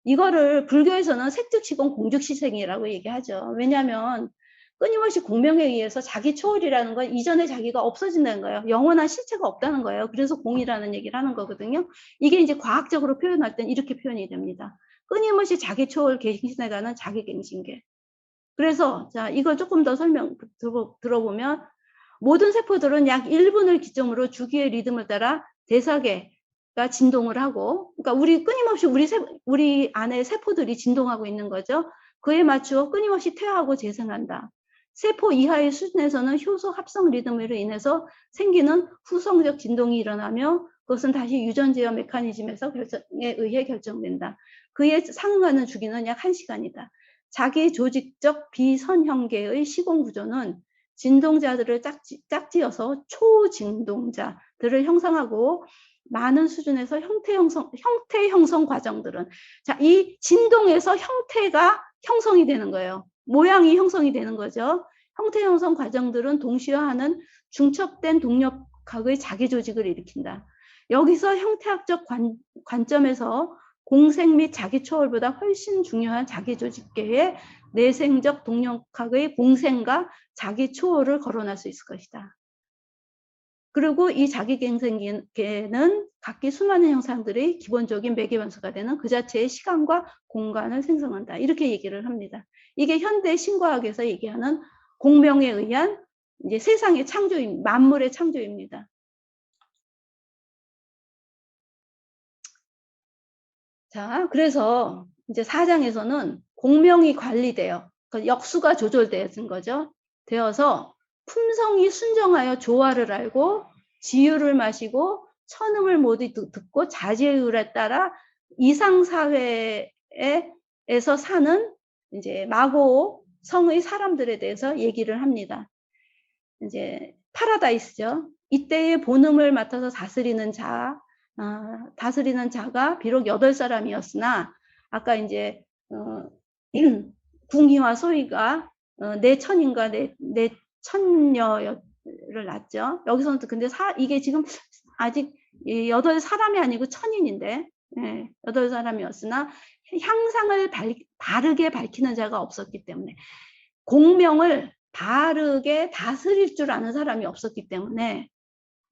이거를 불교에서는 색즉시공 공즉시생이라고 얘기하죠. 왜냐하면 끊임없이 공명에 의해서 자기 초월이라는 건 이전에 자기가 없어진다는 거예요. 영원한 실체가 없다는 거예요. 그래서 공이라는 얘기를 하는 거거든요. 이게 이제 과학적으로 표현할 땐 이렇게 표현이 됩니다. 끊임없이 자기 초월 갱신해가는 자기 갱신계. 그래서 자 이걸 조금 더 설명 들어보면 모든 세포들은 약 1분을 기점으로 주기의 리듬을 따라 대사계가 진동을 하고, 그러니까 우리 끊임없이 우리 안에 세포들이 진동하고 있는 거죠. 그에 맞추어 끊임없이 퇴화하고 재생한다. 세포 이하의 수준에서는 효소 합성 리듬으로 인해서 생기는 후성적 진동이 일어나며 그것은 다시 유전제어 메커니즘에서 결정에 의해 결정된다. 그에 상응하는 주기는 약 1시간이다. 자기 조직적 비선형계의 시공 구조는 진동자들을 짝지어서 초진동자들을 형성하고 많은 수준에서 형태 형성 과정들은, 자, 이 진동에서 형태가 형성이 되는 거예요. 모양이 형성이 되는 거죠. 형태 형성 과정들은 동시화하는 중첩된 동력학의 자기 조직을 일으킨다. 여기서 형태학적 관점에서 공생 및 자기 초월보다 훨씬 중요한 자기 조직계의 내생적 동력학의 공생과 자기 초월을 거론할 수 있을 것이다. 그리고 이 자기갱생계는 각기 수많은 형상들의 기본적인 매개 변수가 되는 그 자체의 시간과 공간을 생성한다. 이렇게 얘기를 합니다. 이게 현대 신과학에서 얘기하는 공명에 의한 이제 세상의 창조입니다. 만물의 창조입니다. 자, 그래서 이제 4장에서는 공명이 관리돼요. 그러니까 역수가 조절되는 거죠. 되어서 품성이 순정하여 조화를 알고 지유를 마시고 천음을 모두 듣고 자제율에 따라 이상사회에서 사는 이제 마고 성의 사람들에 대해서 얘기를 합니다. 이제 파라다이스죠. 이때의 본음을 맡아서 다스리는 자가 비록 8사람이었으나 아까 이제 궁희와 소희가 내 천인과 내 천녀를 낳죠. 여기서는 근데 이게 지금 아직 8사람이 아니고 천인인데 8사람이었으나 향상을 바르게 밝히는 자가 없었기 때문에, 공명을 바르게 다스릴 줄 아는 사람이 없었기 때문에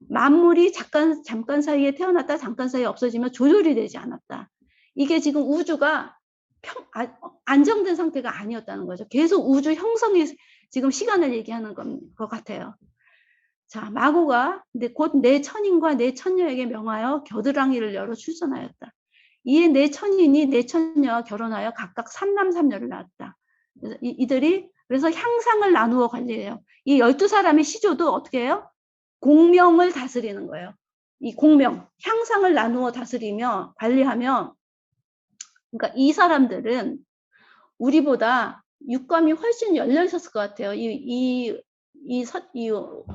만물이 잠깐 사이에 태어났다 잠깐 사이에 없어지면 조절이 되지 않았다. 이게 지금 우주가 안정된 상태가 아니었다는 거죠. 계속 우주 형성이 지금 시간을 얘기하는 것 같아요. 자, 마고가 곧 내 천인과 내 천녀에게 명하여 겨드랑이를 열어 출산하였다. 이에 내 천인이 내 천녀와 결혼하여 각각 3남 3녀를 낳았다. 그래서 이들이 그래서 향상을 나누어 관리해요. 이 12사람의 시조도 어떻게 해요? 공명을 다스리는 거예요. 이 공명, 향상을 나누어 다스리며 관리하며, 그러니까 이 사람들은 우리보다 육감이 훨씬 열려 있었을 것 같아요. 이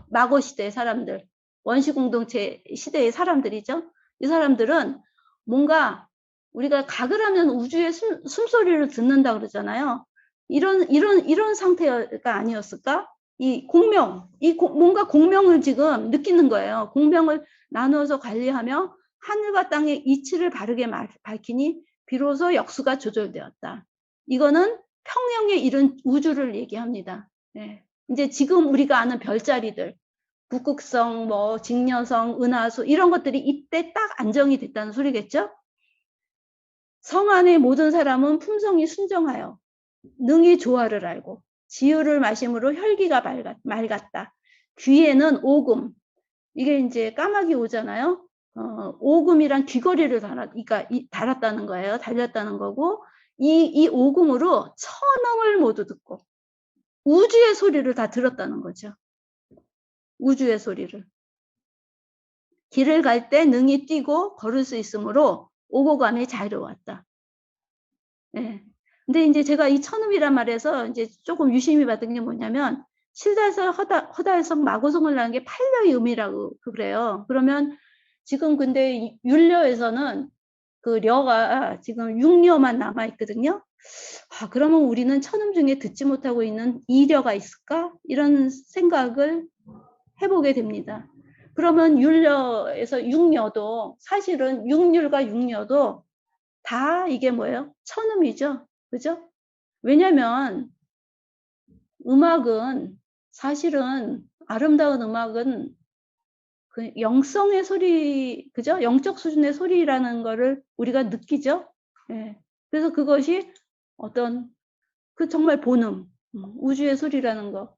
마고 시대의 사람들, 원시 공동체 시대의 사람들이죠. 이 사람들은 뭔가 우리가 각을 하면 우주의 숨소리를 듣는다 그러잖아요. 이런 상태가 아니었을까? 이 공명, 뭔가 공명을 지금 느끼는 거예요. 공명을 나누어서 관리하며 하늘과 땅의 이치를 바르게 밝히니 비로소 역수가 조절되었다. 이거는 평형에 이른 우주를 얘기합니다. 네. 이제 지금 우리가 아는 별자리들, 북극성, 뭐 직녀성, 은하수 이런 것들이 이때 딱 안정이 됐다는 소리겠죠? 성 안의 모든 사람은 품성이 순정하여 능히 조화를 알고 지유를 마심으로 혈기가 맑았다. 귀에는 오금, 이게 이제 까마귀 오잖아요. 오금이란 귀걸이를 달았다는 거예요. 달렸다는 거고, 이 오금으로 천음을 모두 듣고 우주의 소리를 다 들었다는 거죠. 우주의 소리를. 길을 갈 때 능히 뛰고 걸을 수 있으므로 오고 감이 자유로웠다. 네. 근데 이제 제가 이 천음이란 말에서 이제 조금 유심히 받은 게 뭐냐면, 실다에서 허다에서 마고성을 낳은 게 8녀의 의미라고 그래요. 그러면 지금 근데 율려에서는 그 려가 지금 6려만 남아있거든요. 그러면 우리는 천음 중에 듣지 못하고 있는 2려가 있을까? 이런 생각을 해보게 됩니다. 그러면 율려에서 6려도 사실은 6율과 6려도 다 이게 뭐예요? 천음이죠. 그죠? 왜냐면 음악은 사실은 아름다운 음악은 그 영성의 소리, 그죠? 영적 수준의 소리라는 거를 우리가 느끼죠. 예. 그래서 그것이 어떤 그 정말 본음, 우주의 소리라는 거.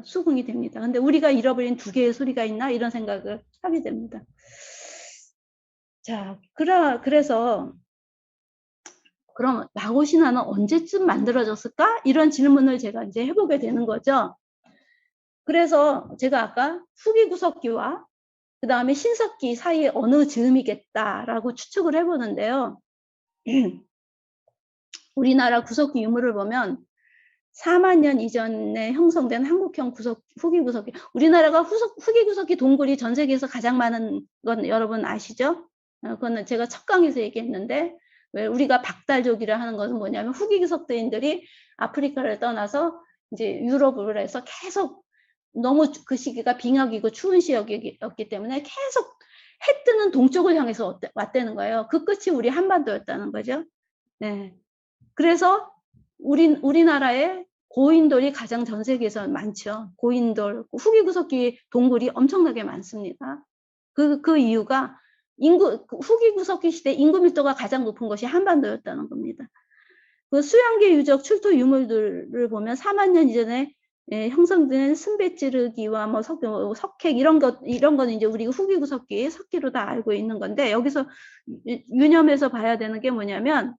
수긍이 됩니다. 근데 우리가 잃어버린 두 개의 소리가 있나 이런 생각을 하게 됩니다. 자, 그래서 그럼 마고신화는 언제쯤 만들어졌을까? 이런 질문을 제가 이제 해보게 되는 거죠. 그래서 제가 아까 후기 구석기와 그 다음에 신석기 사이에 어느 즈음이겠다라고 추측을 해보는데요. 우리나라 구석기 유물을 보면 4만 년 이전에 형성된 한국형 후기 구석기. 우리나라가 후기 구석기 동굴이 전 세계에서 가장 많은 건 여러분 아시죠? 그거는 제가 첫 강에서 얘기했는데, 왜 우리가 박달족이라 하는 것은 뭐냐면 후기 구석대인들이 아프리카를 떠나서 이제 유럽으로 해서 계속 너무 그 시기가 빙하기고 추운 시기였기 때문에 계속 해 뜨는 동쪽을 향해서 왔다는 거예요. 그 끝이 우리 한반도였다는 거죠. 네. 그래서 우리나라에 고인돌이 가장 전 세계에서 많죠. 고인돌, 후기 구석기 동굴이 엄청나게 많습니다. 그 이유가 후기 구석기 시대 인구 밀도가 가장 높은 것이 한반도였다는 겁니다. 그 수양계 유적 출토 유물들을 보면 4만 년 이전에 형성된 순배찌르기와 뭐 석핵 이런 거는 이제 우리가 후기 구석기 석기로 다 알고 있는 건데, 여기서 유념해서 봐야 되는 게 뭐냐면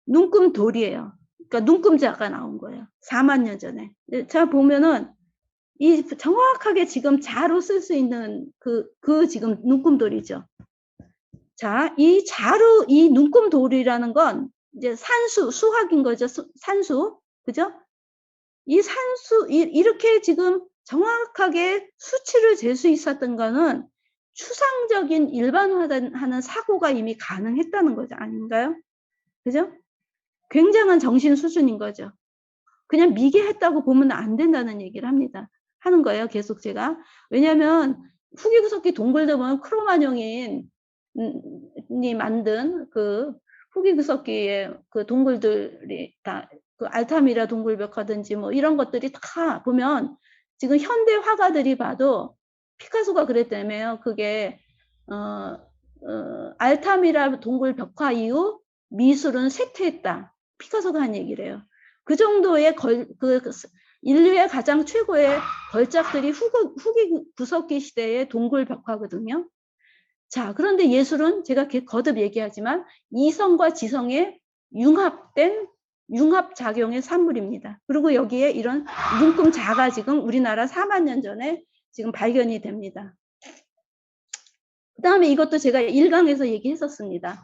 눈금돌이에요. 그러니까 눈금자가 나온 거예요. 4만 년 전에. 자 보면은 이 정확하게 지금 자로 쓸 수 있는 그 지금 눈금돌이죠. 자, 이 눈금돌이라는 건 이제 수학인 거죠. 산수. 그죠? 이 산수, 이렇게 지금 정확하게 수치를 잴 수 있었던 거는 추상적인 일반화하는 사고가 이미 가능했다는 거죠. 아닌가요? 그죠? 굉장한 정신 수준인 거죠. 그냥 미개했다고 보면 안 된다는 얘기를 하는 거예요. 계속 제가. 왜냐하면 후기 구석기 동굴들 보면 크로마뇽이 만든 그 후기 구석기의 그 동굴들이 다 그 알타미라 동굴벽화든지 뭐 이런 것들이 다 보면 지금 현대 화가들이 봐도 피카소가 그랬다며요. 그게 알타미라 동굴벽화 이후 미술은 쇠퇴했다. 피카소가 한 얘기래요. 그 정도의 인류의 가장 최고의 걸작들이 후기 구석기 시대의 동굴 벽화거든요. 자, 그런데 예술은 제가 거듭 얘기하지만 이성과 지성의 융합작용의 산물입니다. 그리고 여기에 이런 눈금자가 지금 우리나라 4만 년 전에 지금 발견이 됩니다. 그 다음에 이것도 제가 1강에서 얘기했었습니다.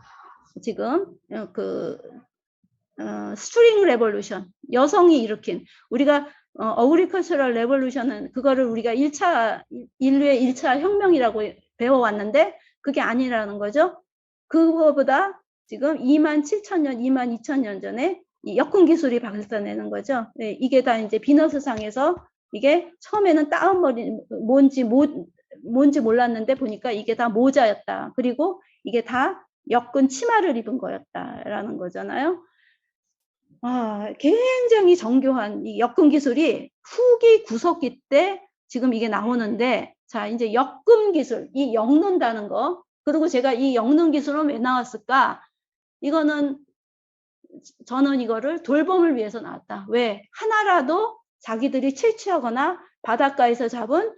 지금 스트링 레볼루션, 여성이 일으킨, 우리가 어그리컬처럴 레볼루션은 그거를 우리가 인류의 1차 혁명이라고 배워왔는데 그게 아니라는 거죠. 그거보다 지금 27,000년, 22,000년 전에 이 역군 기술이 발달되는 거죠. 네, 이게 다 이제 비너스상에서 이게 처음에는 따은머리 뭔지 몰랐는데 보니까 이게 다 모자였다. 그리고 이게 다 역군 치마를 입은 거였다라는 거잖아요. 굉장히 정교한 이 역금 기술이 후기 구석기 때 지금 이게 나오는데, 자, 이제 역금 기술, 이 엮는다는 거. 그리고 제가 이 엮는 기술은 왜 나왔을까? 저는 이거를 돌봄을 위해서 나왔다. 왜? 하나라도 자기들이 채취하거나 바닷가에서 잡은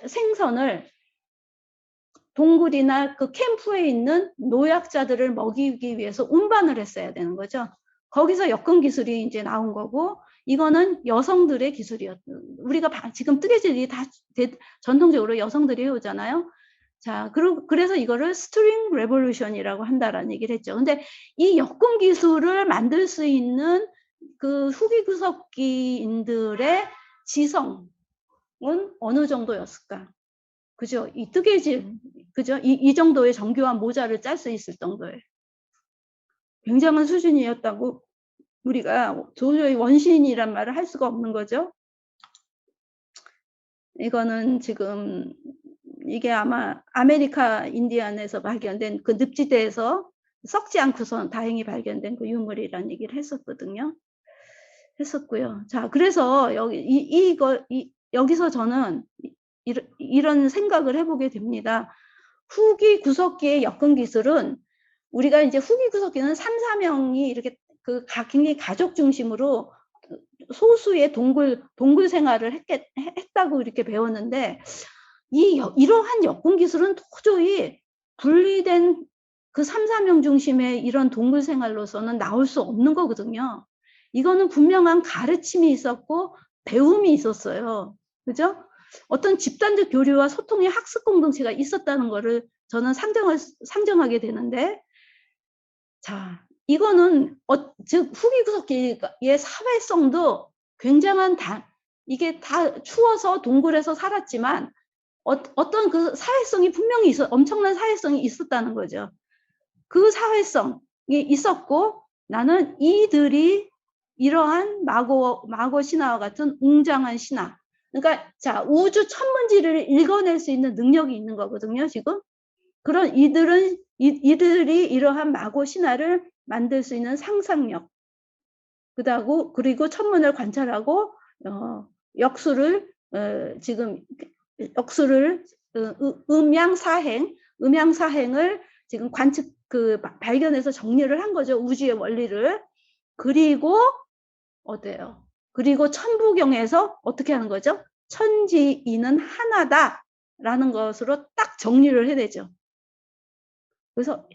생선을 동굴이나 그 캠프에 있는 노약자들을 먹이기 위해서 운반을 했어야 되는 거죠. 거기서 역금 기술이 이제 나온 거고, 이거는 여성들의 기술이었던, 우리가 지금 뜨개질이 다 전통적으로 여성들이 해오잖아요. 자, 그래서 이거를 스트링 레볼루션이라고 한다라는 얘기를 했죠. 근데 이 역금 기술을 만들 수 있는 그 후기 구석기인들의 지성은 어느 정도였을까? 그죠? 이 뜨개질, 그죠? 이 정도의 정교한 모자를 짤 수 있을 정도의 굉장한 수준이었다고 우리가 도저히 원시인이란 말을 할 수가 없는 거죠. 이거는 지금 이게 아마 아메리카 인디안에서 발견된 그 늪지대에서 썩지 않고서 다행히 발견된 그 유물이라는 얘기를 했었고요. 자, 그래서 여기서 저는 이런 생각을 해보게 됩니다. 후기 구석기의 역금 기술은 우리가 이제 후기 구석기는 3, 4명이 이렇게 굉장히 가족 중심으로 소수의 동굴 생활을 했다고 이렇게 배웠는데, 이러한 역군 기술은 도저히 분리된 그 3, 4명 중심의 이런 동굴 생활로서는 나올 수 없는 거거든요. 이거는 분명한 가르침이 있었고 배움이 있었어요. 그죠? 어떤 집단적 교류와 소통의 학습 공동체가 있었다는 거를 저는 상정하게 되는데, 자, 이거는 즉 후기 구석기의 사회성도 굉장한 이게 다 추워서 동굴에서 살았지만 어떤 그 사회성이 분명히 엄청난 사회성이 있었다는 거죠. 그 사회성이 있었고, 나는 이들이 이러한 마고 신화와 같은 웅장한 신화, 그러니까 자, 우주 천문지를 읽어낼 수 있는 능력이 있는 거거든요, 지금. 그런 이들이 이러한 마고 신화를 만들 수 있는 상상력, 그리고 천문을 관찰하고 역수를 지금 역수를 음양사행을 지금 발견해서 정리를 한 거죠. 우주의 원리를. 그리고 어때요? 그리고 천부경에서 어떻게 하는 거죠? 천지인은 하나다라는 것으로 딱 정리를 해내죠. 그래서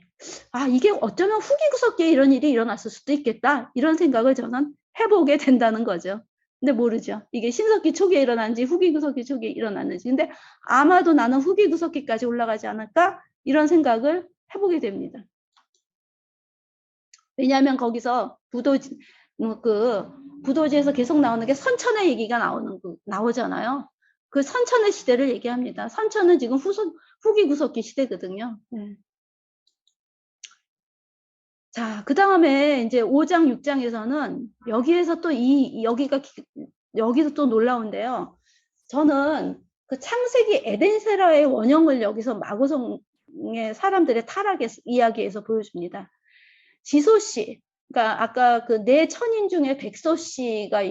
이게 어쩌면 후기 구석기에 이런 일이 일어났을 수도 있겠다, 이런 생각을 저는 해보게 된다는 거죠. 근데 모르죠. 이게 신석기 초기에 일어났는지 후기 구석기 초기에 일어났는지. 근데 아마도 나는 후기 구석기까지 올라가지 않을까, 이런 생각을 해보게 됩니다. 왜냐하면 거기서 부도지에서 계속 나오는 게 선천의 얘기가 나오잖아요. 그 선천의 시대를 얘기합니다. 선천은 지금 후기 구석기 시대거든요. 네. 자, 그 다음에 이제 5장, 6장에서는 여기에서 또 여기도 또 놀라운데요. 저는 그 창세기 에덴세라의 원형을 여기서 마고성의 사람들의 타락의 이야기에서 보여줍니다. 지소씨, 그러니까 아까 그 네 천인 중에 백소씨가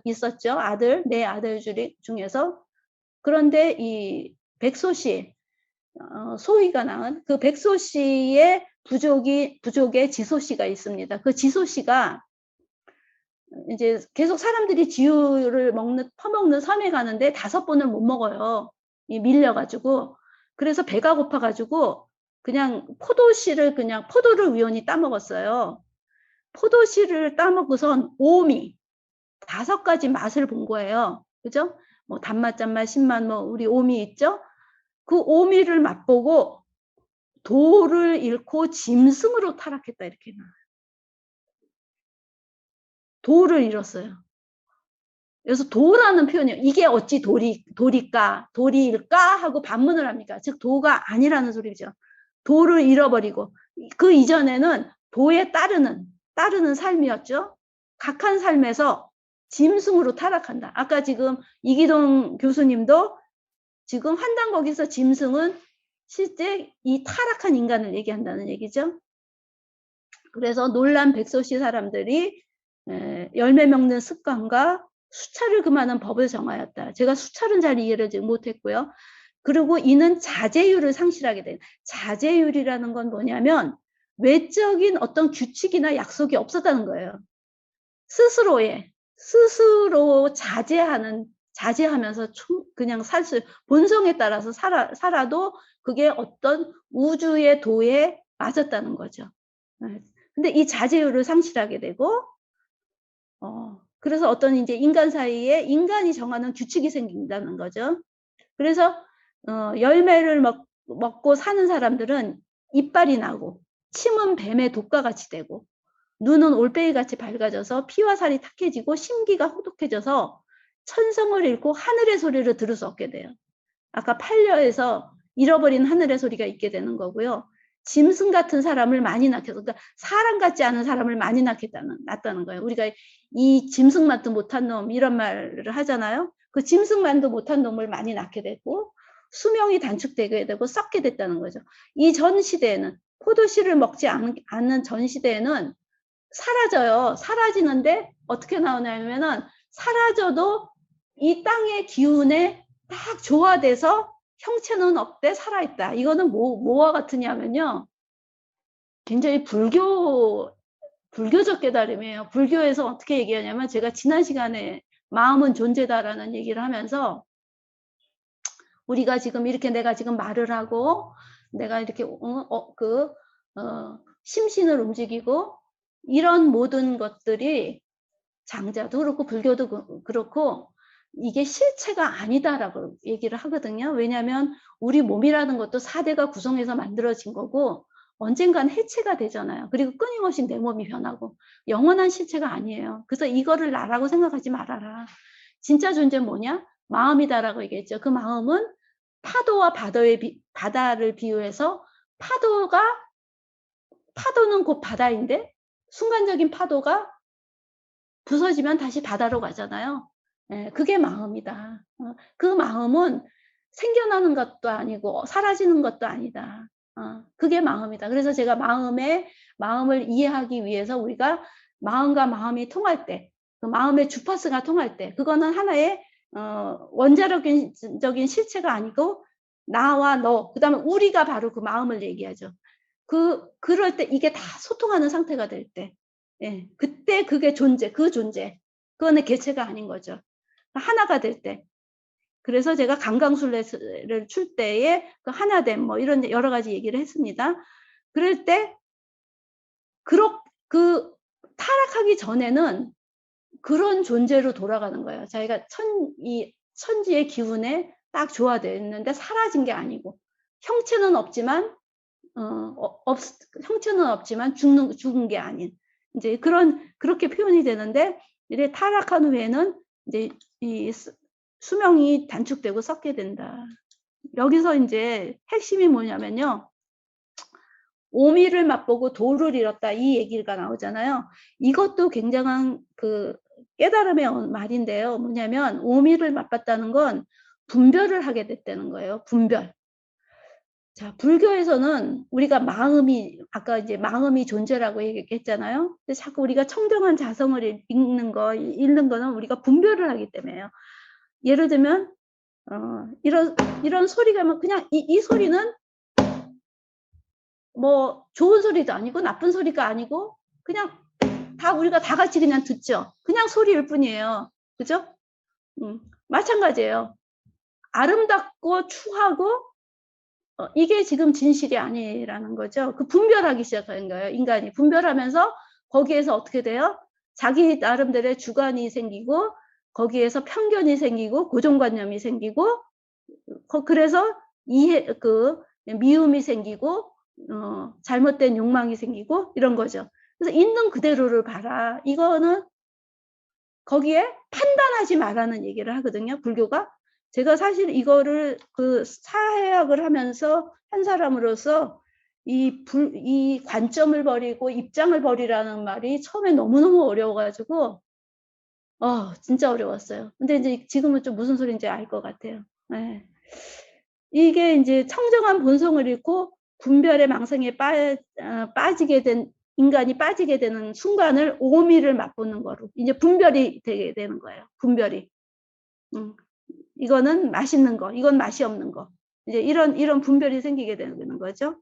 있었죠. 네 아들 중에서. 그런데 이 백소씨, 소희가 낳은 그 백소씨의 부족의 지소씨가 있습니다. 그 지소씨가 이제 계속 사람들이 지유를 퍼먹는 섬에 가는데 5번을 못 먹어요. 밀려가지고. 그래서 배가 고파가지고 그냥 포도를 우연히 따먹었어요. 포도씨를 따먹고선 5가지 맛을 본 거예요. 그죠? 뭐 단맛, 짠맛, 신맛, 우리 오미 있죠? 그 오미를 맛보고 도를 잃고 짐승으로 타락했다, 이렇게 나와요. 도를 잃었어요. 그래서 도라는 표현이에요. 이게 어찌 도리일까 하고 반문을 합니까? 즉 도가 아니라는 소리죠. 도를 잃어버리고, 그 이전에는 도에 따르는 삶이었죠. 각한 삶에서 짐승으로 타락한다. 아까 지금 이기동 교수님도 지금 환단거기서 짐승은 실제 이 타락한 인간을 얘기한다는 얘기죠. 그래서 놀란 백소시 사람들이 열매 먹는 습관과 수차를 금하는 법을 정하였다. 제가 수차는 잘 이해를 못했고요. 그리고 이는 자제율을 상실하게 된. 자제율이라는 건 뭐냐면 외적인 어떤 규칙이나 약속이 없었다는 거예요. 스스로 자제하면서 그냥 본성에 따라서 살아도 그게 어떤 우주의 도에 맞았다는 거죠. 근데 이 자제율을 상실하게 되고, 그래서 어떤 이제 인간 사이에 인간이 정하는 규칙이 생긴다는 거죠. 그래서 열매를 먹고 사는 사람들은 이빨이 나고, 침은 뱀의 독과 같이 되고, 눈은 올빼이같이 밝아져서 피와 살이 탁해지고 심기가 혹독해져서 천성을 잃고 하늘의 소리를 들을 수 없게 돼요. 아까 팔려에서 잃어버린 하늘의 소리가 있게 되는 거고요. 짐승 같은 사람을 많이 낳겠다. 그러니까 사람 같지 않은 사람을 많이 낳았다는 거예요. 우리가 이 짐승만도 못한 놈, 이런 말을 하잖아요. 그 짐승만도 못한 놈을 많이 낳게 되고 수명이 단축되게 되고 썩게 됐다는 거죠. 이 전 시대에는, 포도씨를 먹지 않는 전 시대에는 사라져요. 사라지는데 어떻게 나오냐면은 사라져도 이 땅의 기운에 딱 조화돼서 형체는 없대 살아있다. 이거는 뭐와 같으냐면요, 굉장히 불교 불교적 깨달음이에요. 불교에서 어떻게 얘기하냐면 제가 지난 시간에 마음은 존재다라는 얘기를 하면서 우리가 지금 이렇게 내가 지금 말을 하고 내가 이렇게 심신을 움직이고 이런 모든 것들이 장자도 그렇고 불교도 그렇고 이게 실체가 아니다라고 얘기를 하거든요. 왜냐하면 우리 몸이라는 것도 4대가 구성해서 만들어진 거고 언젠간 해체가 되잖아요. 그리고 끊임없이 내 몸이 변하고 영원한 실체가 아니에요. 그래서 이거를 나라고 생각하지 말아라. 진짜 존재는 뭐냐? 마음이다라고 얘기했죠. 그 마음은 파도와 바다를 비유해서 파도는 곧 바다인데 순간적인 파도가 부서지면 다시 바다로 가잖아요. 예, 그게 마음이다. 그 마음은 생겨나는 것도 아니고 사라지는 것도 아니다. 그게 마음이다. 그래서 제가 마음을 이해하기 위해서 우리가 마음과 마음이 통할 때, 그 마음의 주파수가 통할 때, 그거는 하나의 원자력적인 실체가 아니고 나와 너, 그다음에 우리가 바로 그 마음을 얘기하죠. 그럴 때 이게 다 소통하는 상태가 될 때, 예, 그때 그게 그 존재, 그거는 개체가 아닌 거죠. 하나가 될 때. 그래서 제가 강강술래를 출 때에 그 하나됨 뭐 이런 여러 가지 얘기를 했습니다. 그럴 때 그 타락하기 전에는 그런 존재로 돌아가는 거예요. 자기가 천지의 기운에 딱 조화되어 데 사라진 게 아니고 형체는 없지만 형체는 없지만 죽은 게 아닌 이제 그렇게 표현이 되는데 이제 타락한 후에는 이제 이 수명이 단축되고 썩게 된다. 여기서 이제 핵심이 뭐냐면요. 오미를 맛보고 도를 잃었다 이 얘기가 나오잖아요. 이것도 굉장한 그 깨달음의 말인데요. 뭐냐면 오미를 맛봤다는 건 분별을 하게 됐다는 거예요. 분별. 자, 불교에서는 우리가 아까 이제 마음이 존재라고 얘기했잖아요. 근데 자꾸 우리가 청정한 자성을 읽는 거는 우리가 분별을 하기 때문에요. 예를 들면, 이런 소리가 그냥 이 소리는 뭐 좋은 소리도 아니고 나쁜 소리가 아니고 그냥 우리가 다 같이 그냥 듣죠. 그냥 소리일 뿐이에요. 그죠? 마찬가지예요. 아름답고 추하고 이게 지금 진실이 아니라는 거죠. 그 분별하기 시작하는 거예요. 인간이 분별하면서 거기에서 어떻게 돼요? 자기 나름대로의 주관이 생기고 거기에서 편견이 생기고 고정관념이 생기고 그래서 미움이 생기고 잘못된 욕망이 생기고 이런 거죠. 그래서 있는 그대로를 봐라. 이거는 거기에 판단하지 말라는 얘기를 하거든요. 불교가. 제가 사실 이거를 그 사회학을 하면서 한 사람으로서 이 관점을 버리고 입장을 버리라는 말이 처음에 너무너무 어려워가지고 진짜 어려웠어요. 근데 이제 지금은 좀 무슨 소리인지 알 것 같아요. 네. 이게 이제 청정한 본성을 잃고 분별의 망상에 빠지게 된 인간이 빠지게 되는 순간을 오미를 맛보는 거로 이제 분별이 되게 되는 거예요. 분별이. 이거는 맛있는 거, 이건 맛이 없는 거. 이제 이런 분별이 생기게 되는 거죠.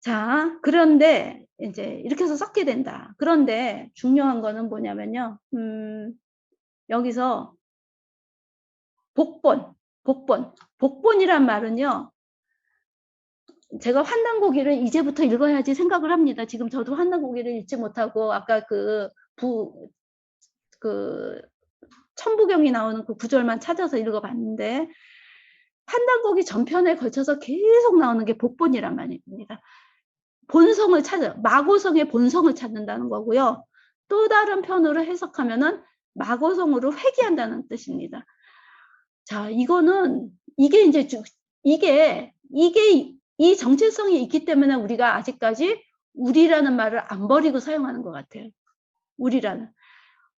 자, 그런데 이제 이렇게 해서 썩게 된다. 그런데 중요한 거는 뭐냐면요. 여기서 복본이란 말은요. 제가 환단고기를 이제부터 읽어야지 생각을 합니다. 지금 저도 환단고기를 읽지 못하고 아까 천부경이 나오는 그 구절만 찾아서 읽어봤는데 판단곡이 전편에 걸쳐서 계속 나오는 게 복본이란 말입니다. 본성을 마고성의 본성을 찾는다는 거고요. 또 다른 편으로 해석하면은 마고성으로 회귀한다는 뜻입니다. 자, 이게 이제 이 정체성이 있기 때문에 우리가 아직까지 우리라는 말을 안 버리고 사용하는 것 같아요. 우리라는.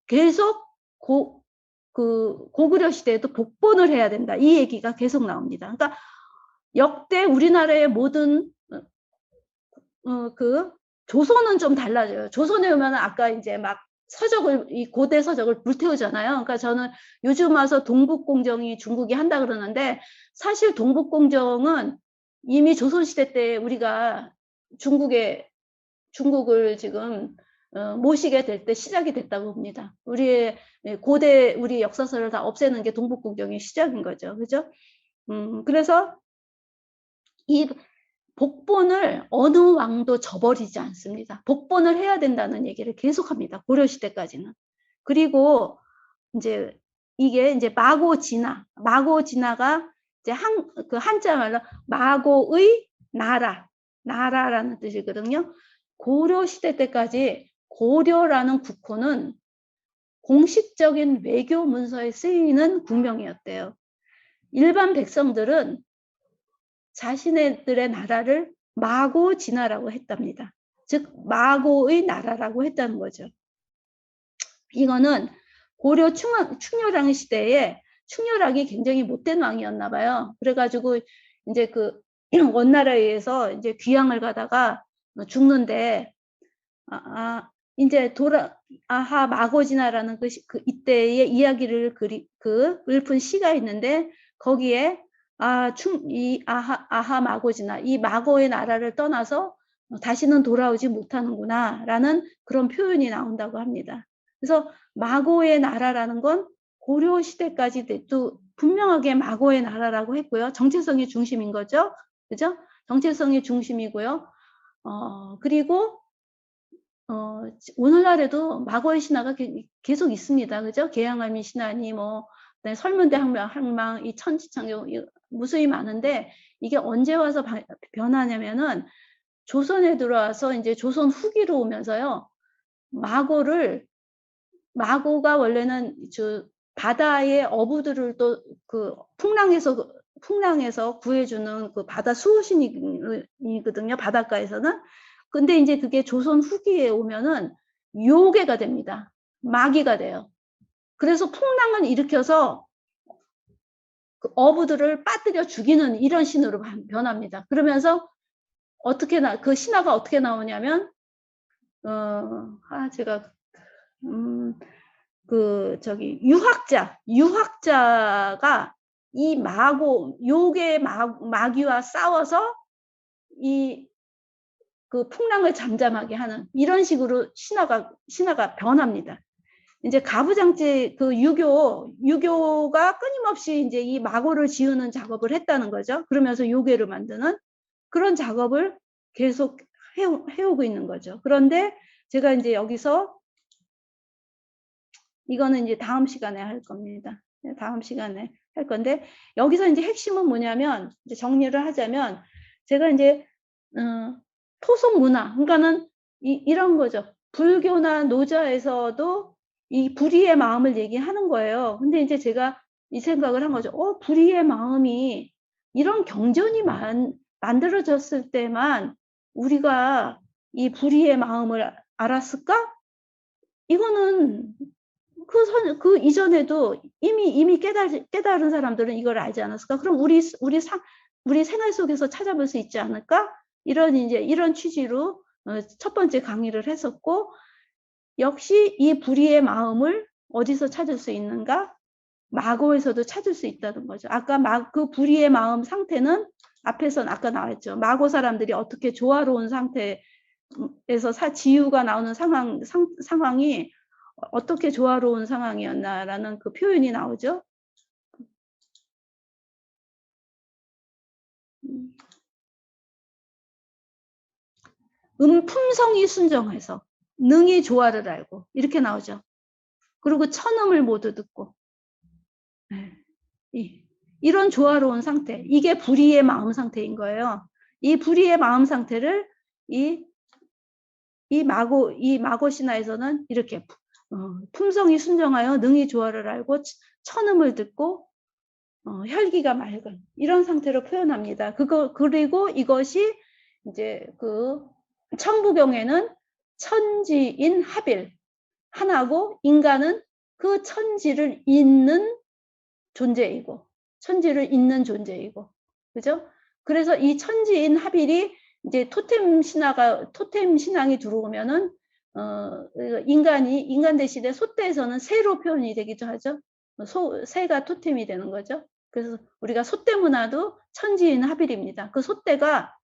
계속 고구려 시대에도 복본을 해야 된다. 이 얘기가 계속 나옵니다. 그러니까 역대 우리나라의 모든 조선은 좀 달라져요. 조선에 오면 아까 이제 막 이 고대 서적을 불태우잖아요. 그러니까 저는 요즘 와서 동북공정이 중국이 한다 그러는데 사실 동북공정은 이미 조선시대 때 우리가 중국에 중국을 지금 모시게 될 때 시작이 됐다고 봅니다. 우리의 고대 우리 역사서를 다 없애는 게 동북국경의 시작인 거죠. 그죠? 그래서 이 복본을 어느 왕도 저버리지 않습니다. 복본을 해야 된다는 얘기를 계속합니다. 고려시대까지는. 그리고 이제 이게 이제 마고진화가 이제 그 한자 말로 마고의 나라라는 뜻이거든요. 고려시대 때까지 고려라는 국호는 공식적인 외교 문서에 쓰이는 국명이었대요. 일반 백성들은 자신들의 나라를 마고진화라고 했답니다. 즉 마고의 나라라고 했다는 거죠. 이거는 고려 충렬왕 시대에 충렬왕이 굉장히 못된 왕이었나 봐요. 그래가지고 이제 그 원나라에 의해서 이제 귀향을 가다가 죽는데 이제 아하 마고진화라는 그 이때의 이야기를 그 읊은 시가 있는데 거기에 아하 마고진화 이 마고의 나라를 떠나서 다시는 돌아오지 못하는구나라는 그런 표현이 나온다고 합니다. 그래서 마고의 나라라는 건 고려 시대까지 또 분명하게 마고의 나라라고 했고요. 정체성이 중심인 거죠. 그죠? 정체성이 중심이고요. 그리고 오늘날에도 마고의 신화가 계속 있습니다. 그죠? 계양암이 신화니 뭐 설문대 항망 이 천지창조 무수히 많은데 이게 언제 와서 변하냐면은 조선에 들어와서 이제 조선 후기로 오면서요. 마고가 원래는 바다의 어부들을 또 그 풍랑에서 구해주는 그 바다 수호신이거든요. 바닷가에서는. 근데 이제 그게 조선 후기에 오면은 요괴가 됩니다. 마귀가 돼요. 그래서 풍랑을 일으켜서 그 어부들을 빠뜨려 죽이는 이런 신으로 변합니다. 그러면서 그 신화가 어떻게 나오냐면 제가 유학자가 이 요괴 마귀와 싸워서 그 풍랑을 잠잠하게 하는 이런 식으로 신화가 변합니다. 이제 가부장제 그 유교가 끊임없이 이제 이 마고를 지우는 작업을 했다는 거죠. 그러면서 요괴를 만드는 그런 작업을 계속 해오고 있는 거죠. 그런데 제가 이제 여기서 이거는 이제 다음 시간에 할 겁니다. 다음 시간에 할 건데 여기서 이제 핵심은 뭐냐면 이제 정리를 하자면 제가 이제 토속 문화 그러니까는 이런 거죠. 불교나 노자에서도 이 불의의 마음을 얘기하는 거예요. 근데 이제 제가 이 생각을 한 거죠. 불의의 마음이 이런 경전이 만들어졌을 때만 우리가 이 불의의 마음을 알았을까? 이거는 그 이전에도 이미 깨달은 사람들은 이걸 알지 않았을까? 그럼 우리 생활 속에서 찾아볼 수 있지 않을까? 이런 취지로 첫 번째 강의를 했었고, 역시 이 불의의 마음을 어디서 찾을 수 있는가? 마고에서도 찾을 수 있다는 거죠. 아까 그 불의의 마음 상태는 앞에선 아까 나왔죠. 마고 사람들이 어떻게 조화로운 상태에서 지유가 나오는 상황이 어떻게 조화로운 상황이었나라는 그 표현이 나오죠. 품성이 순정해서 능히 조화를 알고 이렇게 나오죠. 그리고 천음을 모두 듣고 이런 조화로운 상태 이게 불의의 마음 상태인 거예요. 이 불의의 마음 상태를 이 마고 신화에서는 이렇게 품성이 순정하여 능히 조화를 알고 천음을 듣고 혈기가 맑은 이런 상태로 표현합니다. 그리고 이것이 이제 그 천부경에는 천지인 합일 하나고 인간은 그 천지를 잇는 존재이고 그죠? 그래서 이 천지인 합일이 이제 토템 신앙이 들어오면은 인간 대신에 소떼에서는 새로 표현이 되기도 하죠. 새가 토템이 되는 거죠. 그래서 우리가 소떼 문화도 천지인 합일입니다. 그 소떼가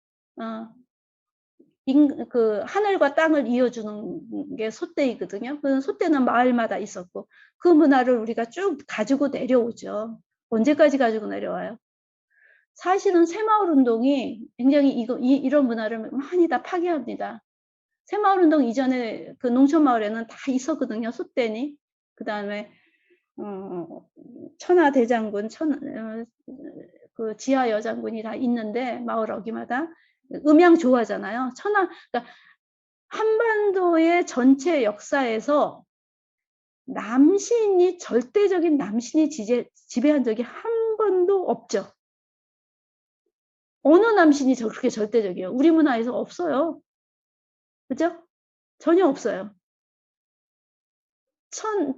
그 하늘과 땅을 이어주는 게 솥대이거든요. 그 솥대는 마을마다 있었고 그 문화를 우리가 쭉 가지고 내려오죠. 언제까지 가지고 내려와요? 사실은 새마을운동이 굉장히 이런 문화를 많이 다 파괴합니다. 새마을운동 이전에 그 농촌마을에는 다 있었거든요. 솥대니. 그 다음에 천하대장군, 그 지하여장군이 다 있는데 마을 어귀마다 음양 좋아하잖아요. 그러니까 한반도의 전체 역사에서 절대적인 남신이 지배한 적이 한 번도 없죠. 어느 남신이 그렇게 절대적이에요? 우리 문화에서 없어요. 그죠? 전혀 없어요.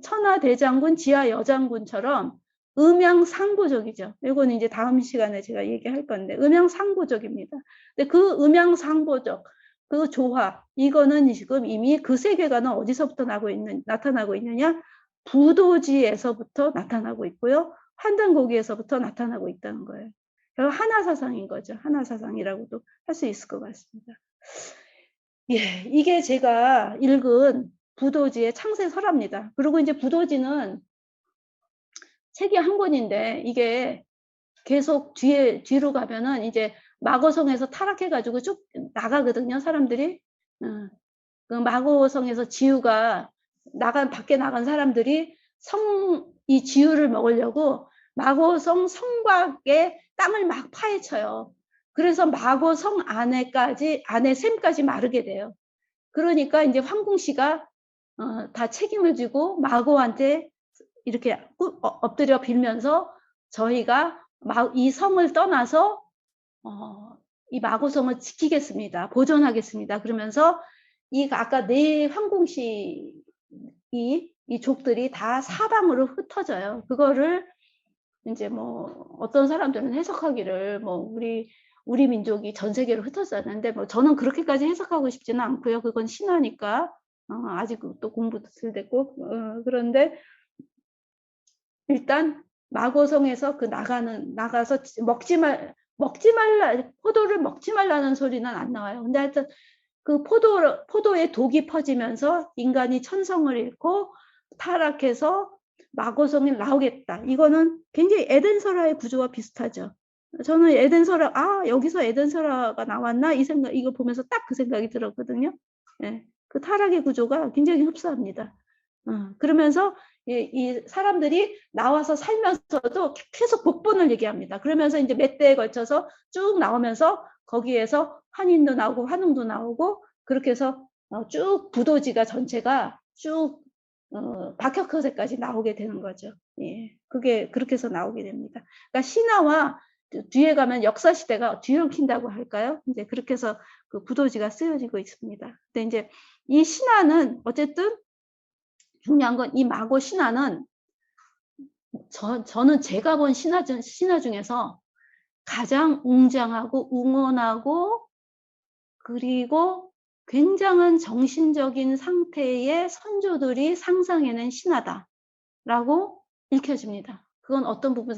천하대장군, 지하여장군처럼 음양상보적이죠. 이거는 이제 다음 시간에 제가 얘기할 건데 음양상보적입니다. 근데 그 음양상보적, 그 조화, 이거는 지금 이미 그 세계관은 어디서부터 나타나고 있느냐? 부도지에서부터 나타나고 있고요. 환단고기에서부터 나타나고 있다는 거예요. 하나사상인 거죠. 하나사상이라고도 할 수 있을 것 같습니다. 예, 이게 제가 읽은 부도지의 창세설합니다. 그리고 이제 부도지는 책이 한 권인데 이게 계속 뒤로 가면은 이제 마고성에서 타락해가지고 쭉 나가거든요, 사람들이. 그 마고성에서 지유가 밖에 나간 사람들이 이 지유를 먹으려고 마고성 성곽에 땅을 막 파헤쳐요. 그래서 마고성 안에 샘까지 마르게 돼요. 그러니까 이제 황궁씨가 다 책임을 지고 마고한테 이렇게 엎드려 빌면서 저희가 이 성을 떠나서 이 마고성을 지키겠습니다. 보존하겠습니다. 그러면서 아까 네 황궁씨 이 족들이 다 사방으로 흩어져요. 그거를 이제 뭐 어떤 사람들은 해석하기를 뭐 우리 민족이 전 세계로 흩어졌는데 뭐 저는 그렇게까지 해석하고 싶지는 않고요. 그건 신화니까 아직 또 공부도 덜 됐고 그런데 일단 마고성에서 나가서 포도를 먹지 말라는 소리는 안 나와요. 근데 하여튼 그 포도에 독이 퍼지면서 인간이 천성을 잃고 타락해서 마고성이 나오겠다. 이거는 굉장히 에덴설화의 구조와 비슷하죠. 저는 여기서 에덴설화가 나왔나? 이거 보면서 딱 그 생각이 들었거든요. 예, 그 타락의 구조가 굉장히 흡사합니다. 그러면서 이 사람들이 나와서 살면서도 계속 복본을 얘기합니다. 그러면서 이제 몇 대에 걸쳐서 쭉 나오면서 거기에서 한인도 나오고 환웅도 나오고 그렇게 해서 쭉 부도지가 전체가 쭉 박혁허세까지 나오게 되는 거죠. 예, 그게 그렇게 해서 나오게 됩니다. 그러니까 신화와 뒤에 가면 역사 시대가 뒤엉킨다고 할까요? 이제 그렇게 해서 그 부도지가 쓰여지고 있습니다. 근데 이제 이 신화는 어쨌든 중요한 건 이 마고 신화는 저는 제가 본 신화 중에서 가장 웅장하고 웅원하고 그리고 굉장한 정신적인 상태의 선조들이 상상해낸 신화다라고 읽혀집니다. 그건 어떤 부분에서